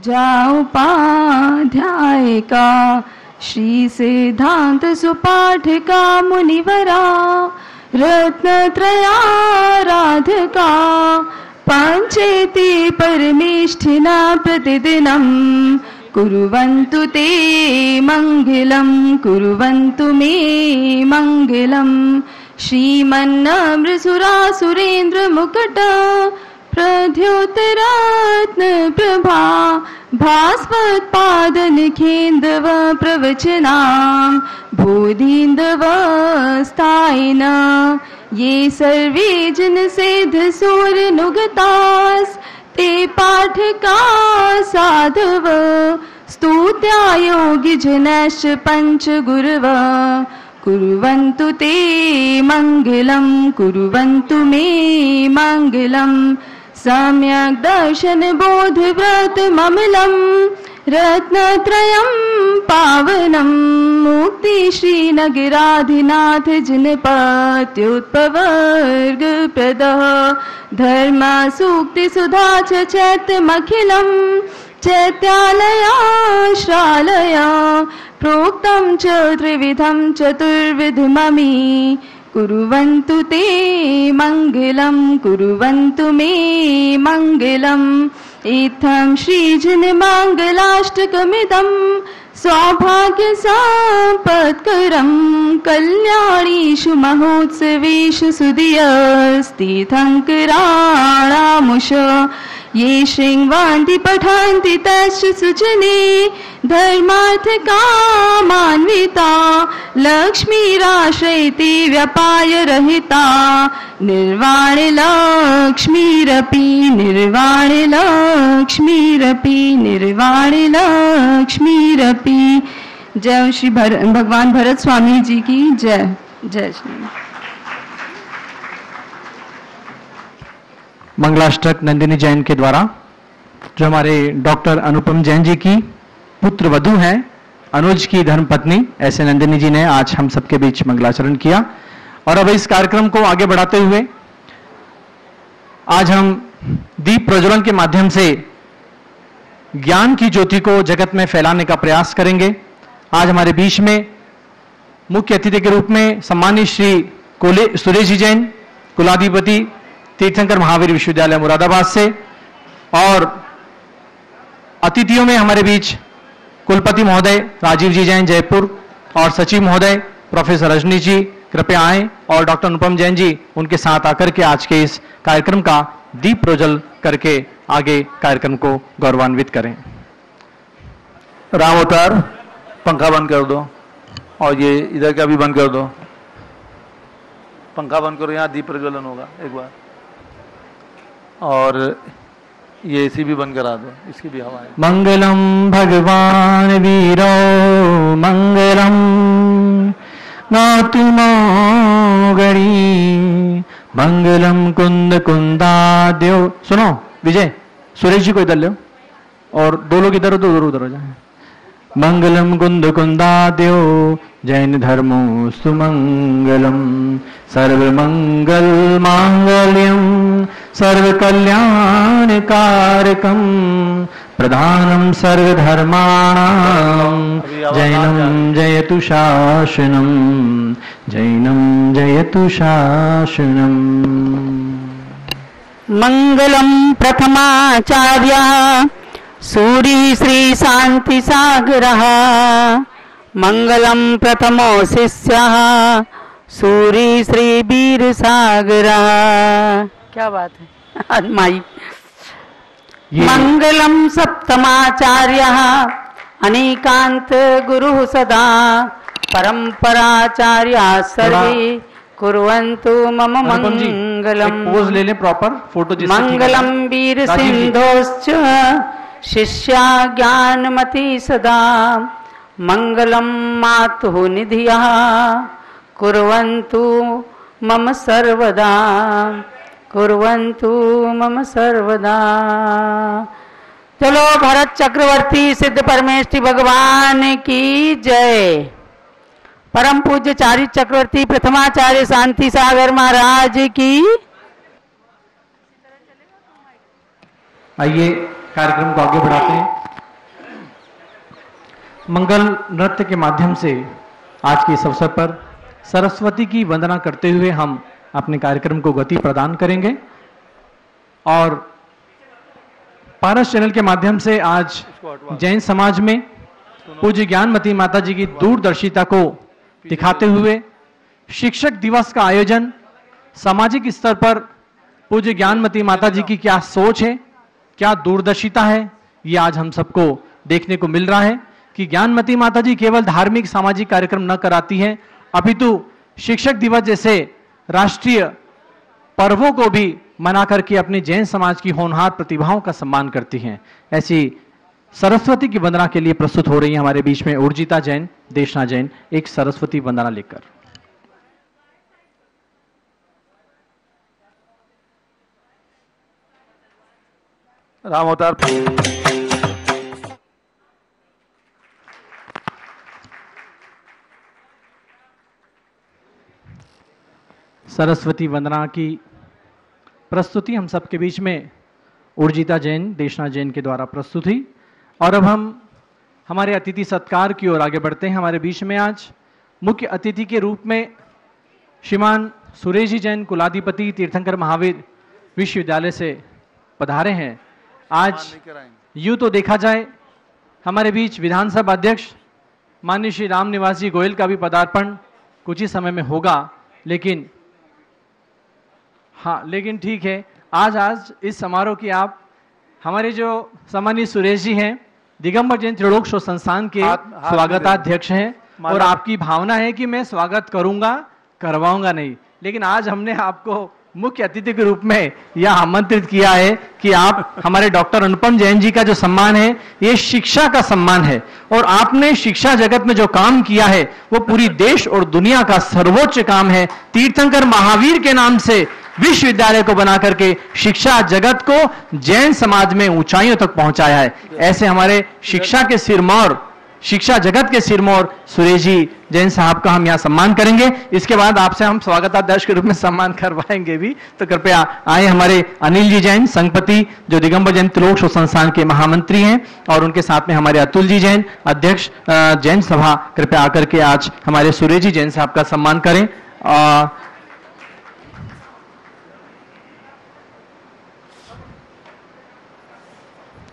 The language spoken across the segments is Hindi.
पूजा उपाध्याय का, श्री सिद्धांत सुपाठ का मुनिवरा, रत्नत्रयाराधका, पंचेति परमेष्ठिना प्रतिदिनं, कुर्वन्तु ते मंगलं, कुर्वन्तु मे मंगलं। श्रीमन्नमृसुरासुरेन्द्र मुकुट प्रद्योतरत्न प्रभा, भास्वत्पादनिखेन्दव प्रवचनां, बोधीन्दव स्थायिन, ये सर्वे जनसेधसुरनुगतास्, ते पाठका साधव, स्तुत्या योगिजनश्च पञ्चगुरव, कुर्वन्तु ते मंगलं, कुर्वन्तु मे मंगलं। सम्यक् दर्शन बोध व्रत ममलं, रत्नत्रयं पावनं, मुक्ति श्रीनगराधिनाथ जनपत्युत्पवर्ग प्रदः, धर्म सूक्ति सुधा च चैत्यमखिलं, चैत्यालया श्रालया, प्रोक्तं च त्रिविधं चतुर्विधममि, कुर्वन्तु ते मंगलं, कुर्वन्तु मे मंगलं। इत्थं श्रीजनमङ्गलाष्टकमिदं, सौभाग्यसम्पत्करं, कल्याणीषु महोत्सवेषु सुधियस्तीर्थङ्कराणामुष, ये शृण्वन्ति पठन्ति तश्च सुजने, धर्मार्थकामान्विता, लक्ष्मीराश्रयति व्यपायरहिता, निर्वाणलक्ष्मीरपि, निर्वाणलक्ष्मीरपि, निर्वाणलक्ष्मीरपि। जय श्री भगवान भरत स्वामी जी की जय। जय श्री मंगलाष्टक नंदिनी जैन के द्वारा, जो हमारे डॉक्टर अनुपम जैन जी की पुत्र वधू हैं, अनुज की धर्मपत्नी, ऐसे नंदिनी जी ने आज हम सबके बीच मंगलाचरण किया। और अब इस कार्यक्रम को आगे बढ़ाते हुए आज हम दीप प्रज्वलन के माध्यम से ज्ञान की ज्योति को जगत में फैलाने का प्रयास करेंगे। आज हमारे बीच में मुख्य अतिथि के रूप में सम्मानित श्री सुरेश जी जैन, कुलाधिपति तीर्थंकर महावीर विश्वविद्यालय मुरादाबाद से, और अतिथियों में हमारे बीच कुलपति महोदय राजीव जी जैन जयपुर, और सचिव महोदय प्रोफेसर रजनी जी, कृपया आएं और डॉक्टर अनुपम जैन जी उनके साथ आकर के आज के इस कार्यक्रम का दीप प्रज्वल करके आगे कार्यक्रम को गौरवान्वित करें। राम अवतार, पंखा बंद कर दो, और ये इधर का भी बंद कर दो, पंखा बंद करो, यहाँ दीप प्रज्वलन होगा एक बार, और ये एसी भी बंद करा दो, इसकी भी हवा है। मंगलम भगवान वीरो मंगलम नातुमोगणी, मंगलम कुंद कुंदाद्यो। सुनो विजय, सुरेश जी को इधर लो, और दो लोग इधर उधर उधर हो जाए। मंगलम कुंद कुंदाद्यो, जैन धर्मो सुमंगलम, सर्वमंगल मांगल्यम, सर्वकल्याणकारकम, प्रधानम सर्वधर्माणां, जैनम जयतु शासनम, जैनम जयतु शासनम। मंगलम प्रथमाचार्य सूरी श्री शांति सागरः, मंगलम प्रथमो शिष्यः सूरी श्री वीर सागरः। क्या बात है माई। मंगलम सप्तमाचार्यः अनेकांत गुरु सदा, परंपराचार्या सर्वे कुर्वन्तु मम मंगलम। पोज ले ले प्रॉपर फोटो। मंगलम वीर सिंधोश्च शिष्या ज्ञानमति सदा, मंगलम मातुः निधियः कुर्वन्तु मम सर्वदा, कुर्वन्तु मम सर्वदा। चलो भरत चक्रवर्ती सिद्ध परमेष्ठी भगवान की जय। परम पूज्य चारित चक्रवर्ती प्रथमाचार्य शांति सागर महाराज की। आइए कार्यक्रम को आगे बढ़ाते हैं। मंगल नृत्य के माध्यम से आज के इस अवसर पर सरस्वती की वंदना करते हुए हम अपने कार्यक्रम को गति प्रदान करेंगे। और पारस चैनल के माध्यम से आज जैन समाज में पूज्य ज्ञानमती माता जी की दूरदर्शिता को दिखाते हुए शिक्षक दिवस का आयोजन सामाजिक स्तर पर पूज्य ज्ञानमती माता जी की क्या सोच है, क्या दूरदर्शिता है, ये आज हम सबको देखने को मिल रहा है कि ज्ञानमती माता जी केवल धार्मिक सामाजिक कार्यक्रम न कराती हैं, अपितु शिक्षक दिवस जैसे राष्ट्रीय पर्वों को भी मना करके अपने जैन समाज की होनहार प्रतिभाओं का सम्मान करती हैं। ऐसी सरस्वती की वंदना के लिए प्रस्तुत हो रही है हमारे बीच में उर्जिता जैन, देशना जैन, एक सरस्वती वंदना लेकर। राम अवतार सरस्वती वंदना की प्रस्तुति हम सबके बीच में उर्जिता जैन, देशना जैन के द्वारा प्रस्तुत हुई। और अब हम हमारे अतिथि सत्कार की ओर आगे बढ़ते हैं। हमारे बीच में आज मुख्य अतिथि के रूप में श्रीमान सुरेश जी जैन, कुलाधिपति तीर्थंकर महावीर विश्वविद्यालय से पधारे हैं। आज यूं तो देखा जाए हमारे बीच विधानसभा अध्यक्ष माननीय श्री राम निवास जी गोयल का भी पदार्पण कुछ ही समय में होगा, लेकिन ठीक है, आज इस समारोह की आप हमारे जो सम्मानित सुरेश जी हैं, दिगंबर जैन त्रिलोक शोध संस्थान के स्वागताध्यक्ष हैं, और आपकी भावना है कि मैं स्वागत करूंगा, करवाऊंगा नहीं, लेकिन आज हमने आपको मुख्य अतिथि के रूप में यह आमंत्रित किया है कि आप हमारे डॉक्टर अनुपम जैन जी का जो सम्मान है, ये शिक्षा का सम्मान है, और आपने शिक्षा जगत में जो काम किया है वो पूरी देश और दुनिया का सर्वोच्च काम है। तीर्थंकर महावीर के नाम से विश्वविद्यालय को बना करके शिक्षा जगत को जैन समाज में ऊंचाइयों तक पहुंचाया है। ऐसे हमारे शिक्षा के सिरमौर, शिक्षा जगत के सिरमौर सुरेश जी जैन साहब का हम यहाँ सम्मान करेंगे। इसके बाद आपसे हम स्वागताध्यक्ष के रूप में सम्मान करवाएंगे भी, तो कृपया आए हमारे अनिल जी जैन, संघपति, जो दिगंबर जैन त्रिलोक शोध संस्थान के महामंत्री हैं, और उनके साथ में हमारे अतुल जी जैन, अध्यक्ष जैन सभा, कृपया आकर के आज हमारे सुरेश जी जैन साहब का सम्मान करें।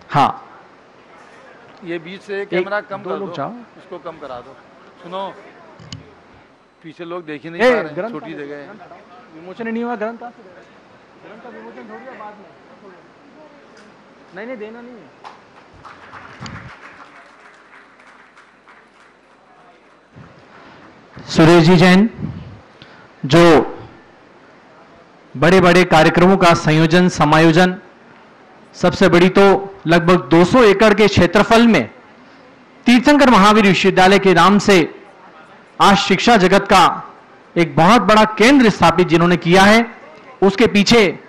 हाँ, ये बीच से कैमरा कम कर दो, जाओ, इसको कम करा दो। सुनो, पीछे लोग देख ही नहीं पा रहे हैं, छोटी जगह है। विमोचन नहीं हुआ ग्रंथ का विमोचन थोड़ी है, बाद में नहीं देना नहीं है। सुरेश जी जैन जो बड़े बड़े कार्यक्रमों का संयोजन समायोजन, सबसे बड़ी तो लगभग 200 एकड़ के क्षेत्रफल में तीर्थंकर महावीर विश्वविद्यालय के नाम से आज शिक्षा जगत का एक बहुत बड़ा केंद्र स्थापित जिन्होंने किया है, उसके पीछे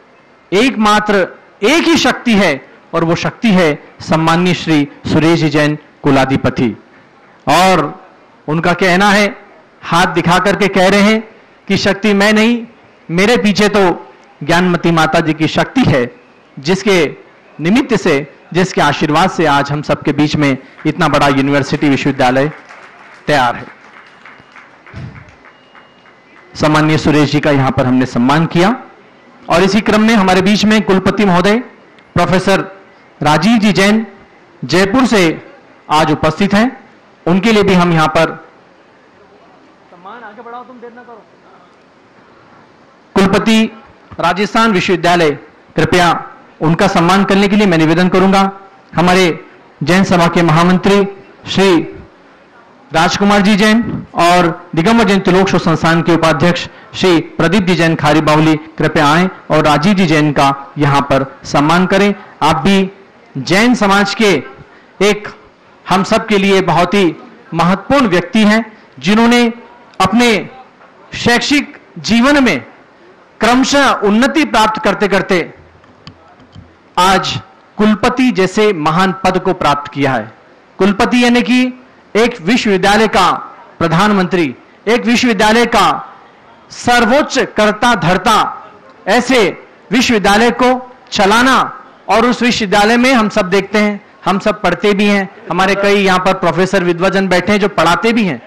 एकमात्र एक ही शक्ति है, और वो शक्ति है सम्माननीय श्री सुरेश जी जैन कुलाधिपति। और उनका कहना है, हाथ दिखा करके कह रहे हैं कि शक्ति मैं नहीं, मेरे पीछे तो ज्ञानमती माता जी की शक्ति है, जिसके निमित्त से, जिसके आशीर्वाद से आज हम सबके बीच में इतना बड़ा यूनिवर्सिटी विश्वविद्यालय तैयार है। सम्माननीय सुरेश जी का यहां पर हमने सम्मान किया, और इसी क्रम में हमारे बीच में कुलपति महोदय प्रोफेसर राजीव जी जैन जयपुर से आज उपस्थित हैं। उनके लिए भी हम यहां पर सम्मान, आगे बढ़ाओ, तुम देर ना करो। कुलपति राजस्थान विश्वविद्यालय, कृपया उनका सम्मान करने के लिए मैं निवेदन करूंगा। हमारे जैन सभा के महामंत्री श्री राजकुमार जी जैन और दिगंबर जैन त्रिलोक शोध संस्थान के उपाध्यक्ष श्री प्रदीप जी जैन खारी बावली, कृपया आएं और राजीव जी जैन का यहां पर सम्मान करें। आप भी जैन समाज के एक हम सब के लिए बहुत ही महत्वपूर्ण व्यक्ति हैं, जिन्होंने अपने शैक्षिक जीवन में क्रमशः उन्नति प्राप्त करते करते आज कुलपति जैसे महान पद को प्राप्त किया है। कुलपति यानी कि एक विश्वविद्यालय का प्रधानमंत्री, एक विश्वविद्यालय का सर्वोच्च कर्ता धर्ता, ऐसे विश्वविद्यालय को चलाना, और उस विश्वविद्यालय में हम सब देखते हैं हम सब पढ़ते भी हैं, हमारे कई यहाँ पर प्रोफेसर विद्वाजन बैठे हैं जो पढ़ाते भी हैं।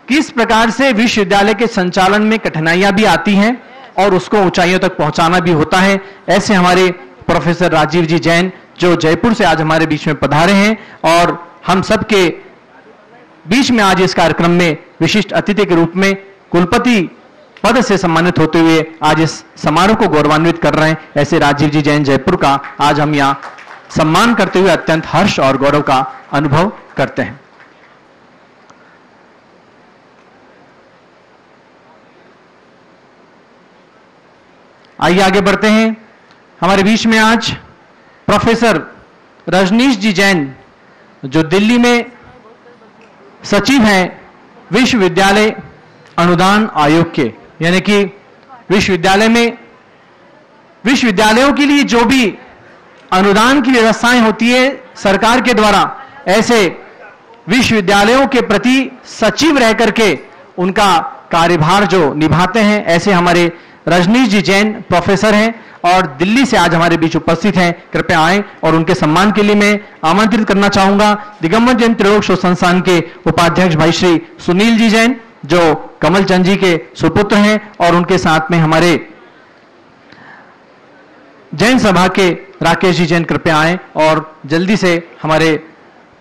किस प्रकार से विश्वविद्यालय के संचालन में कठिनाइयां भी आती हैं और उसको ऊंचाइयों तक पहुंचाना भी होता है, ऐसे हमारे प्रोफेसर राजीव जी जैन जो जयपुर से आज हमारे बीच में पधारे हैं और हम सबके बीच में आज इस कार्यक्रम में विशिष्ट अतिथि के रूप में कुलपति पद से सम्मानित होते हुए आज इस समारोह को गौरवान्वित कर रहे हैं, ऐसे राजीव जी जैन जयपुर का आज हम यहाँ सम्मान करते हुए अत्यंत हर्ष और गौरव का अनुभव करते हैं। आइए आगे बढ़ते हैं। हमारे बीच में आज प्रोफेसर रजनीश जी जैन जो दिल्ली में सचिव हैं विश्वविद्यालय अनुदान आयोग के, यानी कि विश्वविद्यालय में विश्वविद्यालयों के लिए जो भी अनुदान की व्यवस्थाएं होती है सरकार के द्वारा, ऐसे विश्वविद्यालयों के प्रति सचिव रह करके उनका कार्यभार जो निभाते हैं, ऐसे हमारे रजनीश जी जैन प्रोफेसर हैं और दिल्ली से आज हमारे बीच उपस्थित हैं। कृपया आएं और उनके सम्मान के लिए मैं आमंत्रित करना चाहूंगा दिगंबर जैन त्रिलोक शोध संस्थान के उपाध्यक्ष भाई श्री सुनील जी जैन जो कमल चंद जी के सुपुत्र हैं और उनके साथ में हमारे जैन सभा के राकेश जी जैन कृपया आएं और जल्दी से हमारे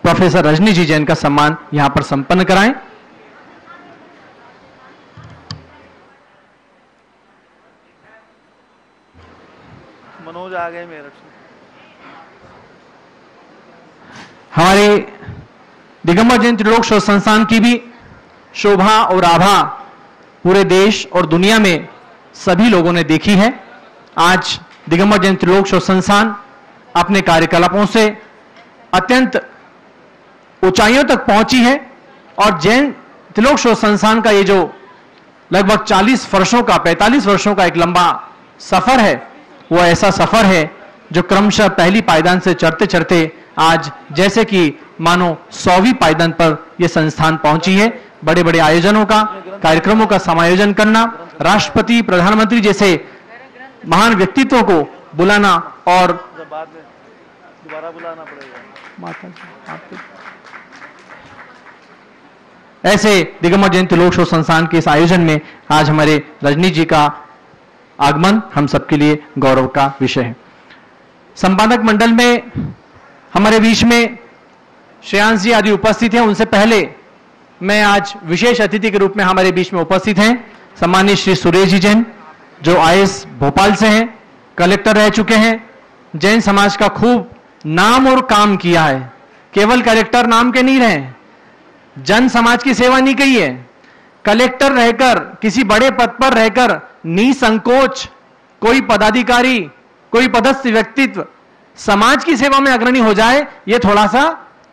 प्रोफेसर रजनीश जी जैन का सम्मान यहां पर संपन्न कराएं। मनोज आ गए मेरठ से। हमारे दिगंबर जैन त्रिलोक शोध संस्थान की भी शोभा और आभा पूरे देश और दुनिया में सभी लोगों ने देखी है। आज दिगंबर जैन त्रिलोक शोध संस्थान अपने कार्यकलापों से अत्यंत ऊंचाइयों तक पहुंची है और जैन त्रिलोक शोध संस्थान का ये जो लगभग 40 वर्षों का 45 वर्षों का एक लंबा सफर है, वो ऐसा सफर है जो क्रमशः पहली पायदान से चढ़ते चढ़ते आज जैसे कि मानो 100वीं पायदान पर यह संस्थान पहुंची है। बड़े बड़े आयोजनों का कार्यक्रमों का समायोजन करना, राष्ट्रपति प्रधानमंत्री जैसे महान व्यक्तित्वों को बुलाना और बाद में दोबारा बुलाना पड़ेगा। ऐसे दिगंबर जैन त्रिलोक शोध संस्थान के इस आयोजन में आज हमारे रजनीश जी का आगमन हम सबके लिए गौरव का विषय है। संपादक मंडल में हमारे बीच में श्रेयांश जी आदि उपस्थित हैं। उनसे पहले मैं आज विशेष अतिथि के रूप में हमारे बीच में उपस्थित हैं सम्मानित श्री सुरेश जी जैन जो आईएएस भोपाल से हैं, कलेक्टर रह चुके हैं, जैन समाज का खूब नाम और काम किया है। केवल कलेक्टर नाम के नहीं रहे, जन समाज की सेवा नहीं की है। कलेक्टर रहकर किसी बड़े पद पर रहकर निसंकोच कोई पदाधिकारी, कोई पदस्थ व्यक्तित्व समाज की सेवा में अग्रणी हो जाए, यह थोड़ा सा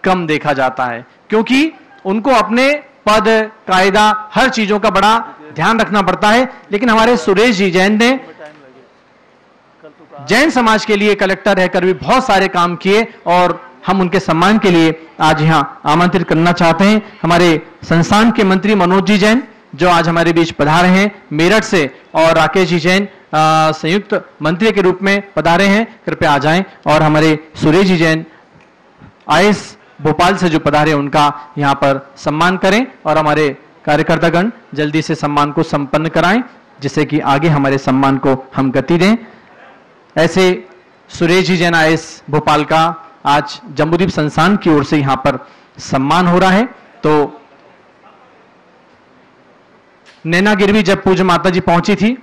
कम देखा जाता है, क्योंकि उनको अपने पद कायदा हर चीजों का बड़ा ध्यान रखना पड़ता है। लेकिन हमारे सुरेश जी जैन ने जैन समाज के लिए कलेक्टर रहकर भी बहुत सारे काम किए और हम उनके सम्मान के लिए आज यहां आमंत्रित करना चाहते हैं हमारे संस्थान के मंत्री मनोज जी जैन जो आज हमारे बीच पधारे हैं मेरठ से, और राकेश जी जैन संयुक्त मंत्री के रूप में पधारे हैं। कृपया आ जाएं और हमारे सुरेश जी जैन आईएएस भोपाल से जो पधारे उनका यहां पर सम्मान करें और हमारे कार्यकर्तागण जल्दी से सम्मान को संपन्न कराएं, जिससे कि आगे हमारे सम्मान को हम गति दें। ऐसे सुरेश जी जैन आईएएस भोपाल का आज जम्बूद्वीप संस्थान की ओर से यहां पर सम्मान हो रहा है। तो नैनागिर भी जब पूज्य माता जी पहुंची थी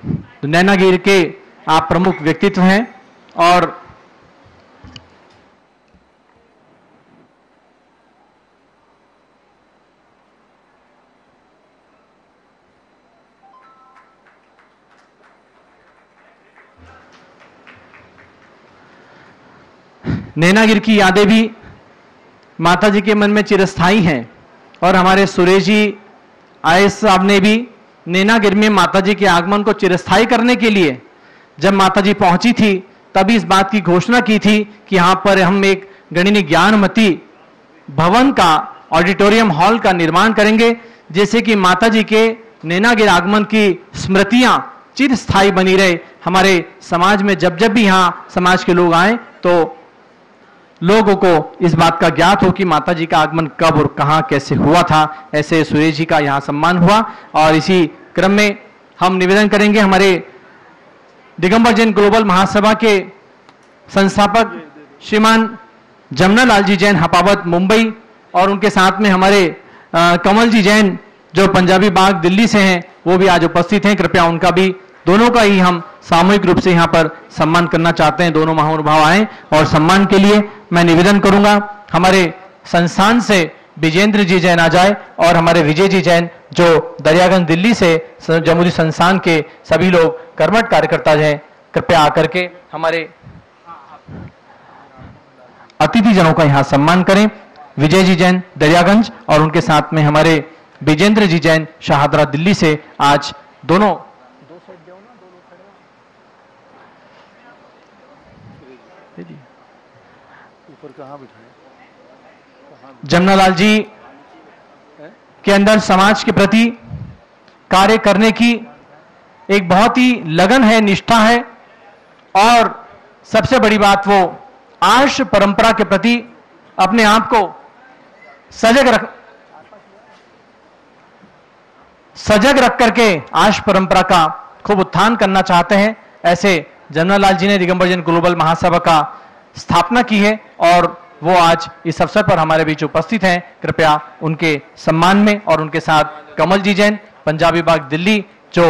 तो नैनागिर के आप प्रमुख व्यक्तित्व हैं और नैनागिर की यादें भी माता जी के मन में चिरस्थायी हैं और हमारे सुरेश जी आईएएस साहब ने भी नैनागिर में माता जी के आगमन को चिरस्थायी करने के लिए जब माता जी पहुंची थी तभी इस बात की घोषणा की थी कि यहां पर हम एक गणिनी ज्ञानमती भवन का ऑडिटोरियम हॉल का निर्माण करेंगे, जैसे कि माता जी के नैनागिर आगमन की स्मृतियां चिरस्थायी बनी रहे। हमारे समाज में जब जब भी यहां समाज के लोग आए तो लोगों को इस बात का ज्ञात हो कि माता जी का आगमन कब और कहां कैसे हुआ था। ऐसे सुरेश जी का यहां सम्मान हुआ और इसी क्रम में हम निवेदन करेंगे हमारे दिगंबर जैन ग्लोबल महासभा के संस्थापक श्रीमान जमुना लाल जी जैन हपावत मुंबई और उनके साथ में हमारे कमल जी जैन जो पंजाबी बाग दिल्ली से हैं वो भी आज उपस्थित हैं। कृपया उनका भी दोनों का ही हम सामूहिक रूप से यहाँ पर सम्मान करना चाहते हैं। दोनों महानुभाव आए और सम्मान के लिए मैं निवेदन करूंगा हमारे संस्थान से विजेंद्र जी जैन आ जाए और हमारे विजय जी जैन जो दरियागंज दिल्ली से जमुनी संस्थान के सभी लोग कर्मठ कार्यकर्ता हैं, कृपया आकर के हमारे अतिथि जनों का यहाँ सम्मान करें। विजय जी जैन दरियागंज और उनके साथ में हमारे विजेंद्र जी जैन शाहदरा दिल्ली से आज दोनों ऊपर कहाँ बिठाए? जमुना लाल जी के अंदर समाज के प्रति कार्य करने की एक बहुत ही लगन है, निष्ठा है और सबसे बड़ी बात वो आर्ष परंपरा के प्रति अपने आप को सजग रख करके आर्ष परंपरा का खूब उत्थान करना चाहते हैं। ऐसे जमुना लाल जी ने दिगंबर जैन ग्लोबल महासभा का स्थापना की है और वो आज इस अवसर पर हमारे बीच उपस्थित हैं। कृपया उनके सम्मान में और उनके साथ कमल जी जैन पंजाबी बाग दिल्ली जो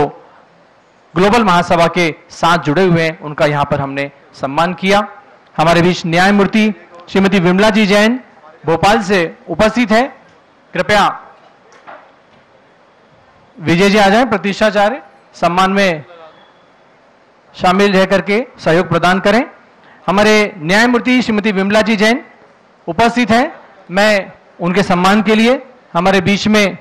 ग्लोबल महासभा के साथ जुड़े हुए हैं उनका यहां पर हमने सम्मान किया। हमारे बीच न्यायमूर्ति श्रीमती विमला जी जैन भोपाल से उपस्थित है। कृपया विजय जी आ जाएं, प्रतिष्ठाचार्य सम्मान में शामिल रह करके सहयोग प्रदान करें। हमारे न्यायमूर्ति श्रीमती विमला जी जैन उपस्थित हैं। मैं उनके सम्मान के लिए हमारे बीच में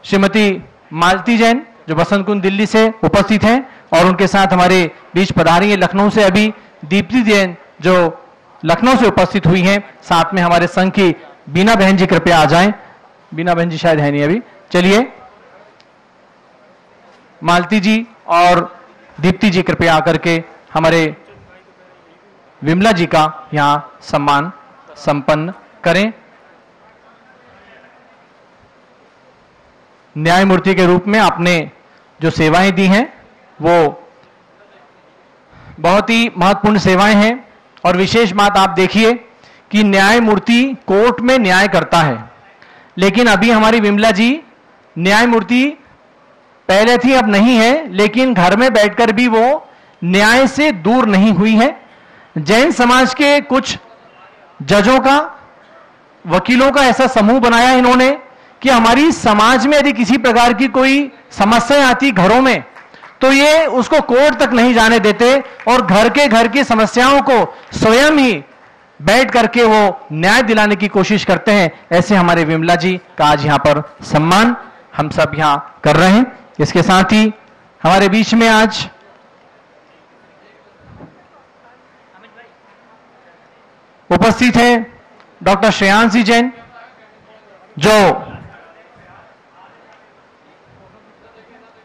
श्रीमती मालती जैन जो बसंत कुंज दिल्ली से उपस्थित हैं और उनके साथ हमारे बीच पधारी है लखनऊ से अभी दीप्ति जैन जो लखनऊ से उपस्थित हुई हैं। साथ में हमारे संघ की बीना बहन जी कृपया आ जाएं। बीना बहन जी शायद है नहीं अभी, चलिए मालती जी और दीप्ति जी कृपया आकर के हमारे विमला जी का यहां सम्मान संपन्न करें। न्यायमूर्ति के रूप में आपने जो सेवाएं दी हैं वो बहुत ही महत्वपूर्ण सेवाएं हैं और विशेष बात आप देखिए कि न्यायमूर्ति कोर्ट में न्याय करता है, लेकिन अभी हमारी विमला जी न्यायमूर्ति पहले थी अब नहीं है, लेकिन घर में बैठकर भी वो न्याय से दूर नहीं हुई है। जैन समाज के कुछ जजों का, वकीलों का ऐसा समूह बनाया इन्होंने कि हमारी समाज में यदि किसी प्रकार की कोई समस्या आती घरों में तो ये उसको कोर्ट तक नहीं जाने देते और घर की समस्याओं को स्वयं ही बैठ करके वो न्याय दिलाने की कोशिश करते हैं। ऐसे हमारे विमला जी का आज यहां पर सम्मान हम सब यहां कर रहे हैं। इसके साथ ही हमारे बीच में आज उपस्थित है डॉक्टर श्रेयांश जी जैन जो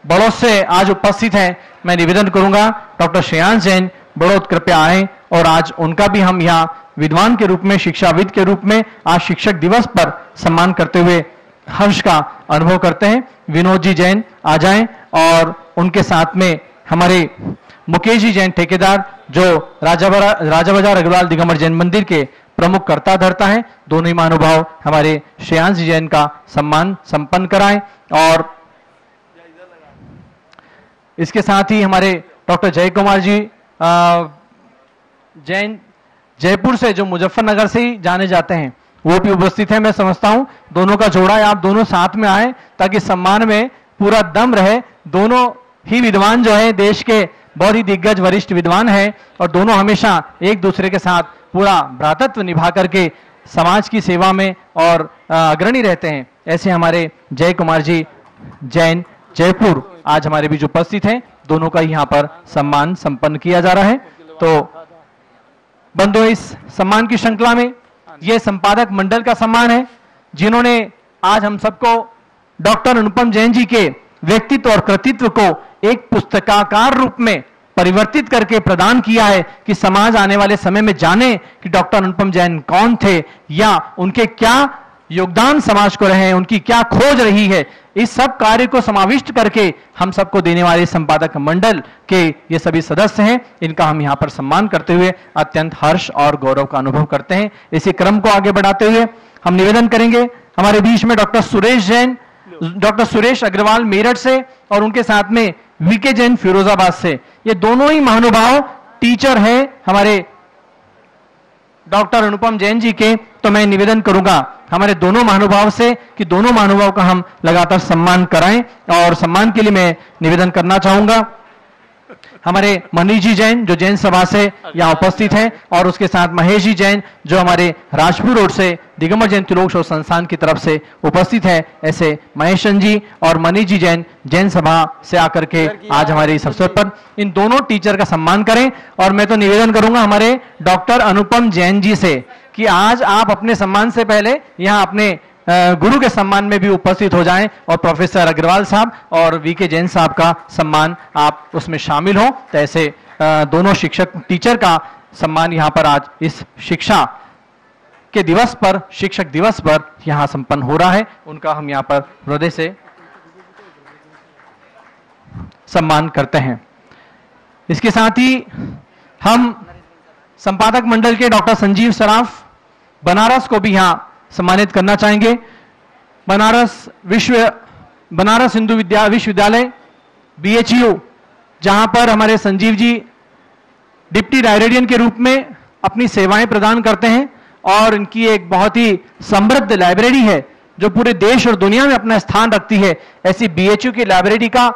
बड़ौद से आज उपस्थित हैं। मैं निवेदन करूंगा डॉक्टर श्रेयांश जैन बड़ौद कृपया आए और आज उनका भी हम यहां विद्वान के रूप में, शिक्षाविद के रूप में आज शिक्षक दिवस पर सम्मान करते हुए हर्ष का अनुभव करते हैं। विनोद जी जैन आ जाएं और उनके साथ में हमारे मुकेश जी जैन ठेकेदार जो राजा बाजार अग्रवाल दिगंबर जैन मंदिर के प्रमुख कर्ता धर्ता हैं। दोनों ही महानुभाव हमारे श्रेयांश जी जैन का सम्मान संपन्न कराएं और इसके साथ ही हमारे डॉक्टर जय कुमार जी जैन जयपुर से जो मुजफ्फरनगर से ही जाने जाते हैं वो भी उपस्थित है। मैं समझता हूं दोनों का जोड़ा है, आप दोनों साथ में आए ताकि सम्मान में पूरा दम रहे। दोनों ही विद्वान जो है देश के बहुत ही दिग्गज वरिष्ठ विद्वान हैं और दोनों हमेशा एक दूसरे के साथ पूरा भ्रातृत्व निभा करके समाज की सेवा में और अग्रणी रहते हैं। ऐसे हमारे जय कुमार जी जैन जयपुर आज हमारे बीच उपस्थित हैं। दोनों का यहाँ पर सम्मान संपन्न किया जा रहा है। तो बंधुओं, इस सम्मान की श्रृंखला में यह संपादक मंडल का सम्मान है जिन्होंने आज हम सबको डॉक्टर अनुपम जैन जी के व्यक्तित्व और कृतित्व को एक पुस्तकाकार रूप में परिवर्तित करके प्रदान किया है कि समाज आने वाले समय में जाने कि डॉक्टर अनुपम जैन कौन थे या उनके क्या योगदान समाज को रहे हैं, उनकी क्या खोज रही है। इस सब कार्य को समाविष्ट करके हम सबको देने वाले संपादक मंडल के ये सभी सदस्य हैं, इनका हम यहाँ पर सम्मान करते हुए अत्यंत हर्ष और गौरव का अनुभव करते हैं। इसी क्रम को आगे बढ़ाते हुए हम निवेदन करेंगे हमारे बीच में डॉक्टर सुरेश जैन, डॉक्टर सुरेश अग्रवाल मेरठ से और उनके साथ में वीके जैन फिरोजाबाद से। ये दोनों ही महानुभाव टीचर हैं हमारे डॉक्टर अनुपम जैन जी के। तो मैं निवेदन करूंगा हमारे दोनों महानुभाव से कि दोनों महानुभाव का हम लगातार सम्मान कराएं, और सम्मान के लिए मैं निवेदन करना चाहूंगा हमारे मनीष जी जैन जो जैन सभा से यहाँ उपस्थित हैं, और उसके साथ महेश जी जैन जो हमारे राजपुर रोड से दिगंबर जैन त्रिलोक शोध संस्थान की तरफ से उपस्थित है। ऐसे महेशन जी और मनीष जी जैन जैन सभा से आकर के आज हमारे इस अवसर पर इन दोनों टीचर का सम्मान करें। और मैं तो निवेदन करूंगा हमारे डॉक्टर अनुपम जैन जी से कि आज आप अपने सम्मान से पहले यहाँ अपने गुरु के सम्मान में भी उपस्थित हो जाएं, और प्रोफेसर अग्रवाल साहब और वीके जैन साहब का सम्मान आप उसमें शामिल हो। तो ऐसे दोनों शिक्षक टीचर का सम्मान यहाँ पर आज इस शिक्षा के दिवस पर, शिक्षक दिवस पर यहाँ संपन्न हो रहा है। उनका हम यहाँ पर हृदय से सम्मान करते हैं। इसके साथ ही हम संपादक मंडल के डॉक्टर संजीव सराफ बनारस को भी यहाँ सम्मानित करना चाहेंगे। बनारस हिंदू विश्वविद्यालय BHU, जहां पर हमारे संजीव जी डिप्टी लाइब्रेरियन के रूप में अपनी सेवाएं प्रदान करते हैं, और इनकी एक बहुत ही समृद्ध लाइब्रेरी है जो पूरे देश और दुनिया में अपना स्थान रखती है। ऐसी BHU की लाइब्रेरी का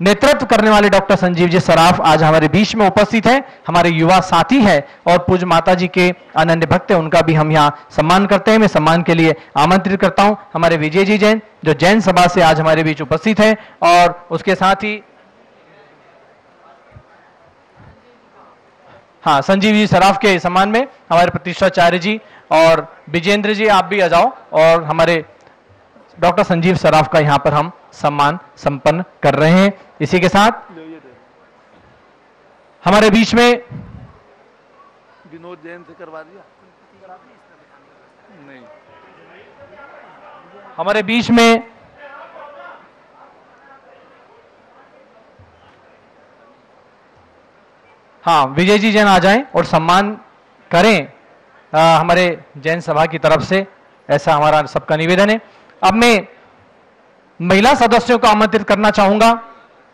नेतृत्व करने वाले डॉक्टर संजीव जी सराफ आज हमारे बीच में उपस्थित है, हमारे युवा साथी है और पूज्य माता जी के अनन्य भक्त है। उनका भी हम यहाँ सम्मान करते हैं। मैं सम्मान के लिए आमंत्रित करता हूं हमारे विजय जी जैन जो जैन सभा से आज हमारे बीच उपस्थित है, और उसके साथ ही संजीव जी सराफ के सम्मान में हमारे प्रतिष्ठाचार्य जी और विजेंद्र जी, आप भी आ जाओ, और हमारे डॉक्टर संजीव सराफ का यहाँ पर हम सम्मान संपन्न कर रहे हैं। इसी के साथ हमारे बीच में विनोद जैन से करवा दिया नहीं, हमारे बीच में विजय जी जैन आ जाएं और सम्मान करें हमारे जैन सभा की तरफ से, ऐसा हमारा सबका निवेदन है। अब मैं महिला सदस्यों को आमंत्रित करना चाहूंगा,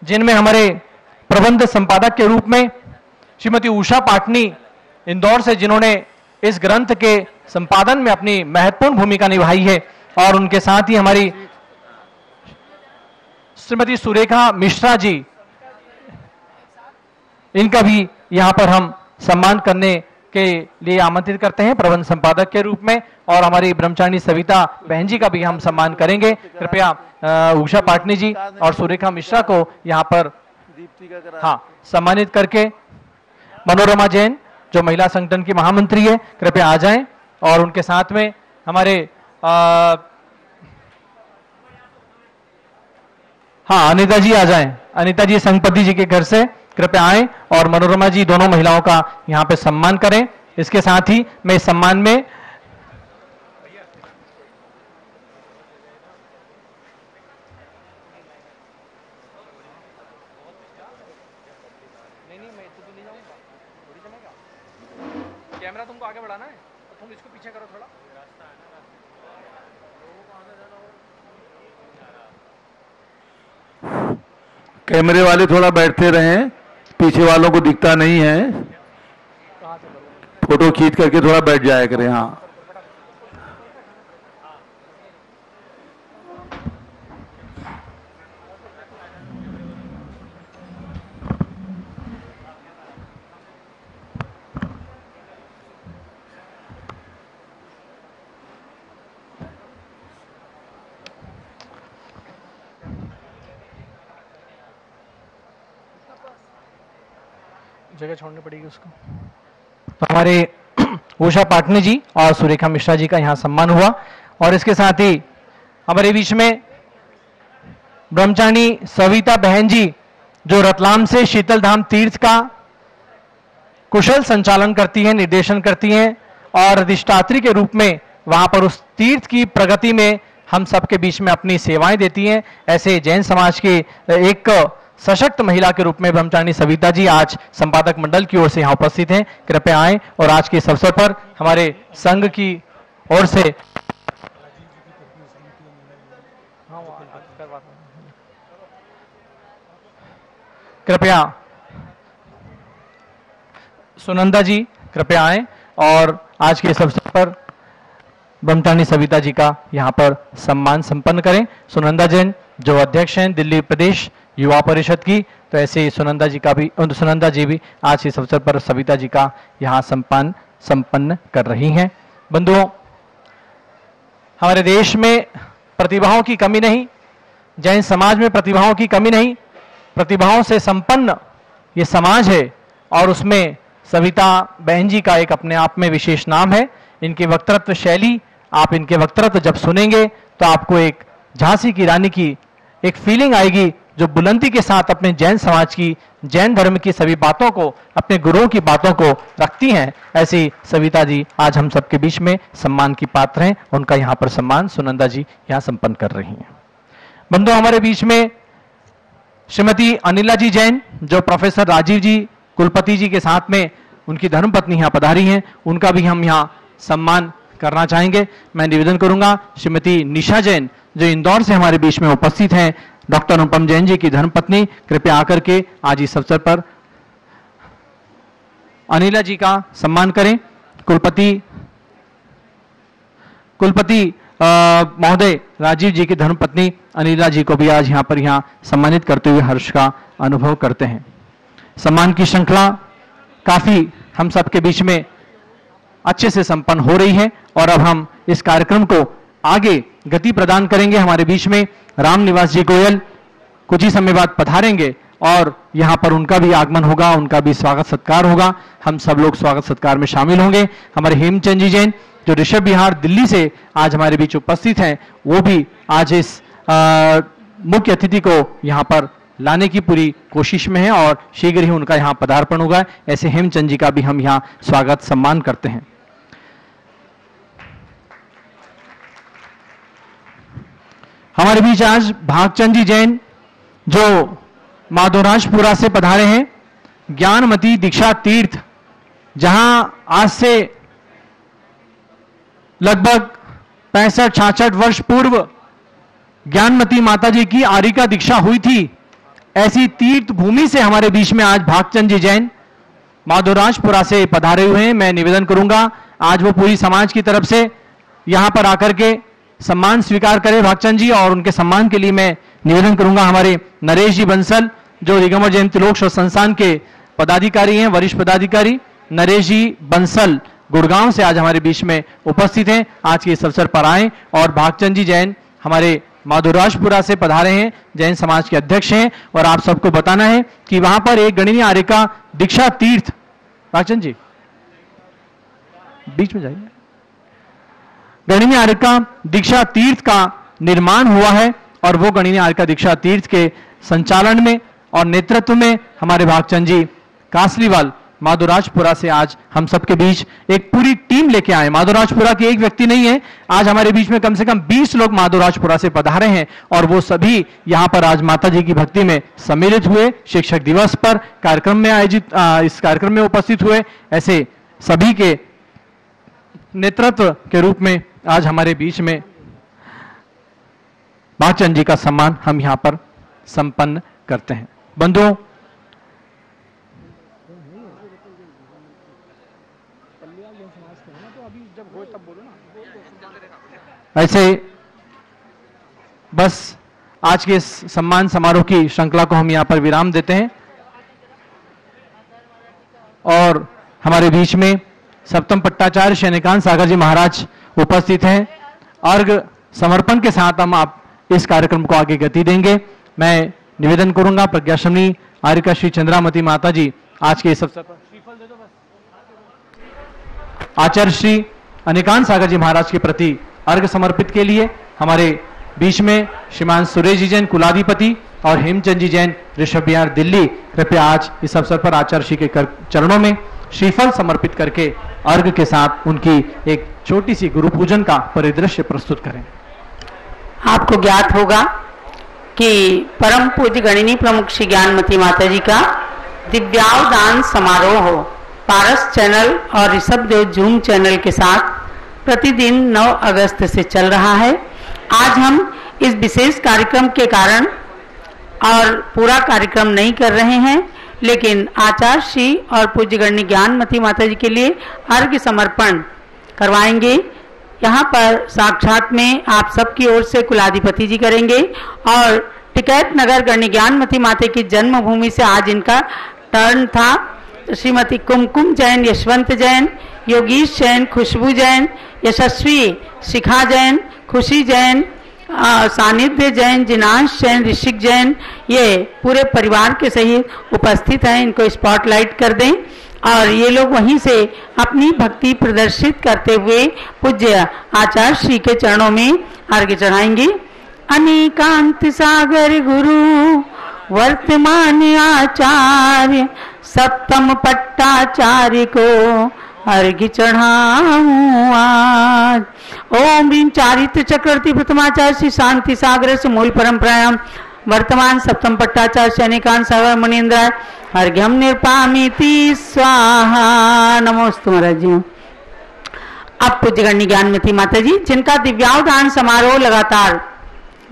जिनमें हमारे प्रबंध संपादक के रूप में श्रीमती उषा पाटनी इंदौर से, जिन्होंने इस ग्रंथ के संपादन में अपनी महत्वपूर्ण भूमिका निभाई है, और उनके साथ ही हमारी श्रीमती सुरेखा मिश्रा जी, इनका भी यहां पर हम सम्मान करने के लिए आमंत्रित करते हैं प्रबंध संपादक के रूप में, और हमारी ब्रह्मचारिणी सविता बहन जी का भी हम सम्मान करेंगे। कृपया उषा पाटनी जी और सुरेखा मिश्रा को यहाँ पर सम्मानित करके मनोरमा जैन जो महिला संगठन की महामंत्री है, कृपया आ जाएं, और उनके साथ में हमारे अनिता जी आ जाएं। अनिता जी संगपति जी के घर से कृपया आएं और मनोरमा जी दोनों महिलाओं का यहाँ पे सम्मान करें। इसके साथ ही मैं इस सम्मान में कैमरा तुमको आगे बढ़ाना है, तुम इसको पीछे करो थोड़ा। कैमरे वाले थोड़ा बैठते रहें, पीछे वालों को दिखता नहीं है, फोटो खींच करके थोड़ा बैठ जाया करें। हाँ, जगह छोड़नी पड़ेगी उसको। तो हमारे उषा पाटनी जी और सुरेखा मिश्रा जी का यहाँ सम्मान हुआ, और इसके साथ ही हमारे बीच में ब्रह्मचारिणी सविता बहन जी जो रतलाम से शीतल धाम तीर्थ का कुशल संचालन करती हैं, निर्देशन करती हैं और अधिष्ठात्री के रूप में वहां पर उस तीर्थ की प्रगति में हम सबके बीच में अपनी सेवाएं देती हैं। ऐसे जैन समाज के एक सशक्त महिला के रूप में ब्रह्मचारिणी सविता जी आज संपादक मंडल की ओर से यहाँ उपस्थित हैं। कृपया आएं और आज के इस अवसर पर हमारे संघ की ओर से कृपया सुनंदा जी कृपया आएं और आज के इस अवसर पर ब्रह्मचारिणी सविता जी का यहाँ पर सम्मान संपन्न करें। सुनंदा जैन जो अध्यक्ष हैं दिल्ली प्रदेश युवा परिषद की, तो ऐसे सुनंदा जी भी आज इस अवसर पर सविता जी का यहाँ सम्मान संपन्न कर रही हैं। बंधुओं, हमारे देश में प्रतिभाओं की कमी नहीं, जैन समाज में प्रतिभाओं की कमी नहीं, प्रतिभाओं से संपन्न ये समाज है और उसमें सविता बहन जी का एक अपने आप में विशेष नाम है। इनकी वक्तृत्व शैली, आप इनके वक्तृत्व जब सुनेंगे तो आपको एक झांसी की रानी की एक फीलिंग आएगी जो बुलंदी के साथ अपने जैन समाज की, जैन धर्म की सभी बातों को, अपने गुरुओं की बातों को रखती हैं। ऐसी सविता जी आज हम सबके बीच में सम्मान की पात्र हैं। उनका यहाँ पर सम्मान सुनंदा जी यहाँ संपन्न कर रही हैं। बंधु, हमारे बीच में श्रीमती अनिला जी जैन जो प्रोफेसर राजीव जी कुलपति जी के साथ में उनकी धर्मपत्नी यहाँ पधारी हैं, उनका भी हम यहाँ सम्मान करना चाहेंगे। मैं निवेदन करूंगा श्रीमती निशा जैन जो इंदौर से हमारे बीच में उपस्थित हैं, डॉक्टर अनुपम जैन जी की धर्मपत्नी, कृपया आकर के आज इस अवसर पर अनिला जी का सम्मान करें। कुलपति महोदय राजीव जी की धर्मपत्नी अनिला जी को भी आज यहाँ पर सम्मानित करते हुए हर्ष का अनुभव करते हैं। सम्मान की श्रृंखला काफी हम सबके बीच में अच्छे से संपन्न हो रही है और अब हम इस कार्यक्रम को आगे गति प्रदान करेंगे। हमारे बीच में राम निवास जी गोयल कुछ ही समय बाद पधारेंगे और यहाँ पर उनका भी आगमन होगा, उनका भी स्वागत सत्कार होगा। हम सब लोग स्वागत सत्कार में शामिल होंगे। हमारे हेमचंद जी जैन जो ऋषभ बिहार दिल्ली से आज हमारे बीच उपस्थित हैं, वो भी आज इस मुख्य अतिथि को यहाँ पर लाने की पूरी कोशिश में है और शीघ्र ही उनका यहाँ पदार्पण होगा। ऐसे हेमचंद जी का भी हम यहाँ स्वागत सम्मान करते हैं। हमारे बीच आज भागचंद जी जैन जो माधोराजपुरा से पधारे हैं, ज्ञानमती दीक्षा तीर्थ, जहां आज से लगभग 65-66 वर्ष पूर्व ज्ञानमती माता जी की आरिका दीक्षा हुई थी, ऐसी तीर्थ भूमि से हमारे बीच में आज भागचंद जी जैन माधोराजपुरा से पधारे हुए हैं। मैं निवेदन करूंगा आज वो पूरी समाज की तरफ से यहां पर आकर के सम्मान स्वीकार करें भागचंद जी, और उनके सम्मान के लिए मैं निवेदन करूंगा हमारे नरेश जी बंसल जो दिगंबर जैन त्रिलोक संस्थान के पदाधिकारी हैं, वरिष्ठ पदाधिकारी नरेश जी बंसल गुड़गांव से आज हमारे बीच में उपस्थित हैं। आज के इस अवसर पर आए और भागचंद जी जैन हमारे माधोराजपुरा से पधारे हैं, जैन समाज के अध्यक्ष हैं और आप सबको बताना है कि वहां पर एक गणिनी आरिका दीक्षा तीर्थ, भागचंद जी बीच में जाइए, गणिनी आरिका दीक्षा तीर्थ का निर्माण हुआ है और वो गणिनी आरिका दीक्षा तीर्थ के संचालन में और नेतृत्व में हमारे भागचंद जी कासलीवाल माधोराजपुरा से आज हम सबके बीच एक पूरी टीम लेके आए। माधोराजपुरा के एक व्यक्ति नहीं है, आज हमारे बीच में कम से कम 20 लोग माधोराजपुरा से पधारे हैं और वो सभी यहां पर आज माता जी की भक्ति में सम्मिलित हुए, शिक्षक दिवस पर कार्यक्रम में आयोजित इस कार्यक्रम में उपस्थित हुए। ऐसे सभी के नेतृत्व के रूप में आज हमारे बीच में भागचंद जी का सम्मान हम यहां पर संपन्न करते हैं। बंधुओं, ऐसे बस आज के इस सम्मान समारोह की श्रृंखला को हम यहां पर विराम देते हैं और हमारे बीच में सप्तम पट्टाचार्य शनिकांत सागर जी महाराज उपस्थित हैं। अर्घ समर्पण के साथ हम आप इस कार्यक्रम को आगे गति देंगे। मैं निवेदन करूंगा प्रज्ञाश्रमणी आरिका श्री चंद्रामती माता जी आज के इस अवसर पर श्रीफल दे दो बस। आचार्य श्री अनिकांत सागर जी महाराज के प्रति अर्घ समर्पित के लिए हमारे बीच में श्रीमान सुरेश जी जैन कुलाधिपति और हेमचंद जी जैन, ऋषभ बिहार, दिल्ली, कृपया आज इस अवसर पर आचार्य श्री के चरणों में श्रीफल समर्पित करके अर्घ के साथ उनकी एक छोटी सी गुरु पूजन का परिदृश्य प्रस्तुत करें। आपको ज्ञात होगा कि परम पूज्य गणिनी प्रमुख श्री ज्ञानमती माता जी का दिव्यावदान समारोह पारस चैनल और ऋषभ देव जूम चैनल के साथ प्रतिदिन 9 अगस्त से चल रहा है। आज हम इस विशेष कार्यक्रम के कारण और पूरा कार्यक्रम नहीं कर रहे हैं, लेकिन आचार्य श्री और पूज्य गणनी ज्ञानमती माता जी के लिए अर्घ्य समर्पण करवाएंगे। यहाँ पर साक्षात में आप सबकी ओर से कुलाधिपति जी करेंगे और टिकैत नगर गणनी ज्ञानमती माता की जन्मभूमि से आज इनका टर्न था। श्रीमती कुमकुम जैन, यशवंत जैन, योगीश जैन, खुशबू जैन, यशस्वी, शिखा जैन, खुशी जैन, सानिध्य जैन, जिनांश जैन, ऋषिक जैन, ये पूरे परिवार के सहित उपस्थित हैं। इनको स्पॉटलाइट कर दें और ये लोग वहीं से अपनी भक्ति प्रदर्शित करते हुए पूज्य आचार्य श्री के चरणों में अर्घ्य चढ़ाएंगे। अनेकांत सागर गुरु वर्तमान आचार्य सप्तम पट्टाचार्य को अर्घ्य चढ़ाऊं आज। ओम ह्रीं चारित्र चक्रवर्ती प्रथमाचार्य श्री शांति सागर से मूल परंपरायाम वर्तमान सप्तम पट्टाचार्य से अनेकांत सागर मुनीन्द्राय अर्घ्यम निर्पामिति स्वाहा। नमोस्तु महाराज जी। अब पूज्य गणनी ज्ञानमती माता जी जिनका दिव्यावदान समारोह लगातार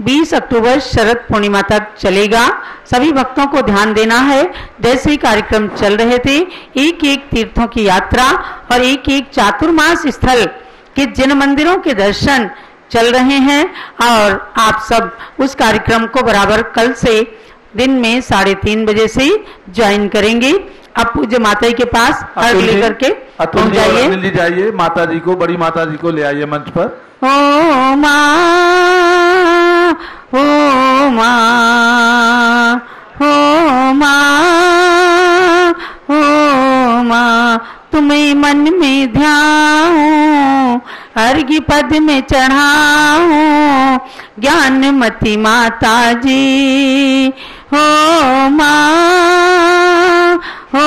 20 अक्टूबर शरद पूर्णिमा तक चलेगा, सभी भक्तों को ध्यान देना है। जैसे ही कार्यक्रम चल रहे थे, एक एक तीर्थों की यात्रा और एक एक चातुर्मास स्थल के जिन मंदिरों के दर्शन चल रहे हैं और आप सब उस कार्यक्रम को बराबर कल से दिन में 3:30 बजे से ज्वाइन करेंगे। अब पूज्य माता जी के पास अर्घ लेकर के पहुंच जाइए। अतुल जी जाइए, माता जी को, बड़ी माता जी को ले आइए मंच पर। ओ माँ, ओ माँ, ओ माँ, ओ माँ, तुम्हें मन में ध्याऊं, अर्घ्य पद में चढ़ाऊं, ज्ञानमती माता जी। ओ माँ, ओ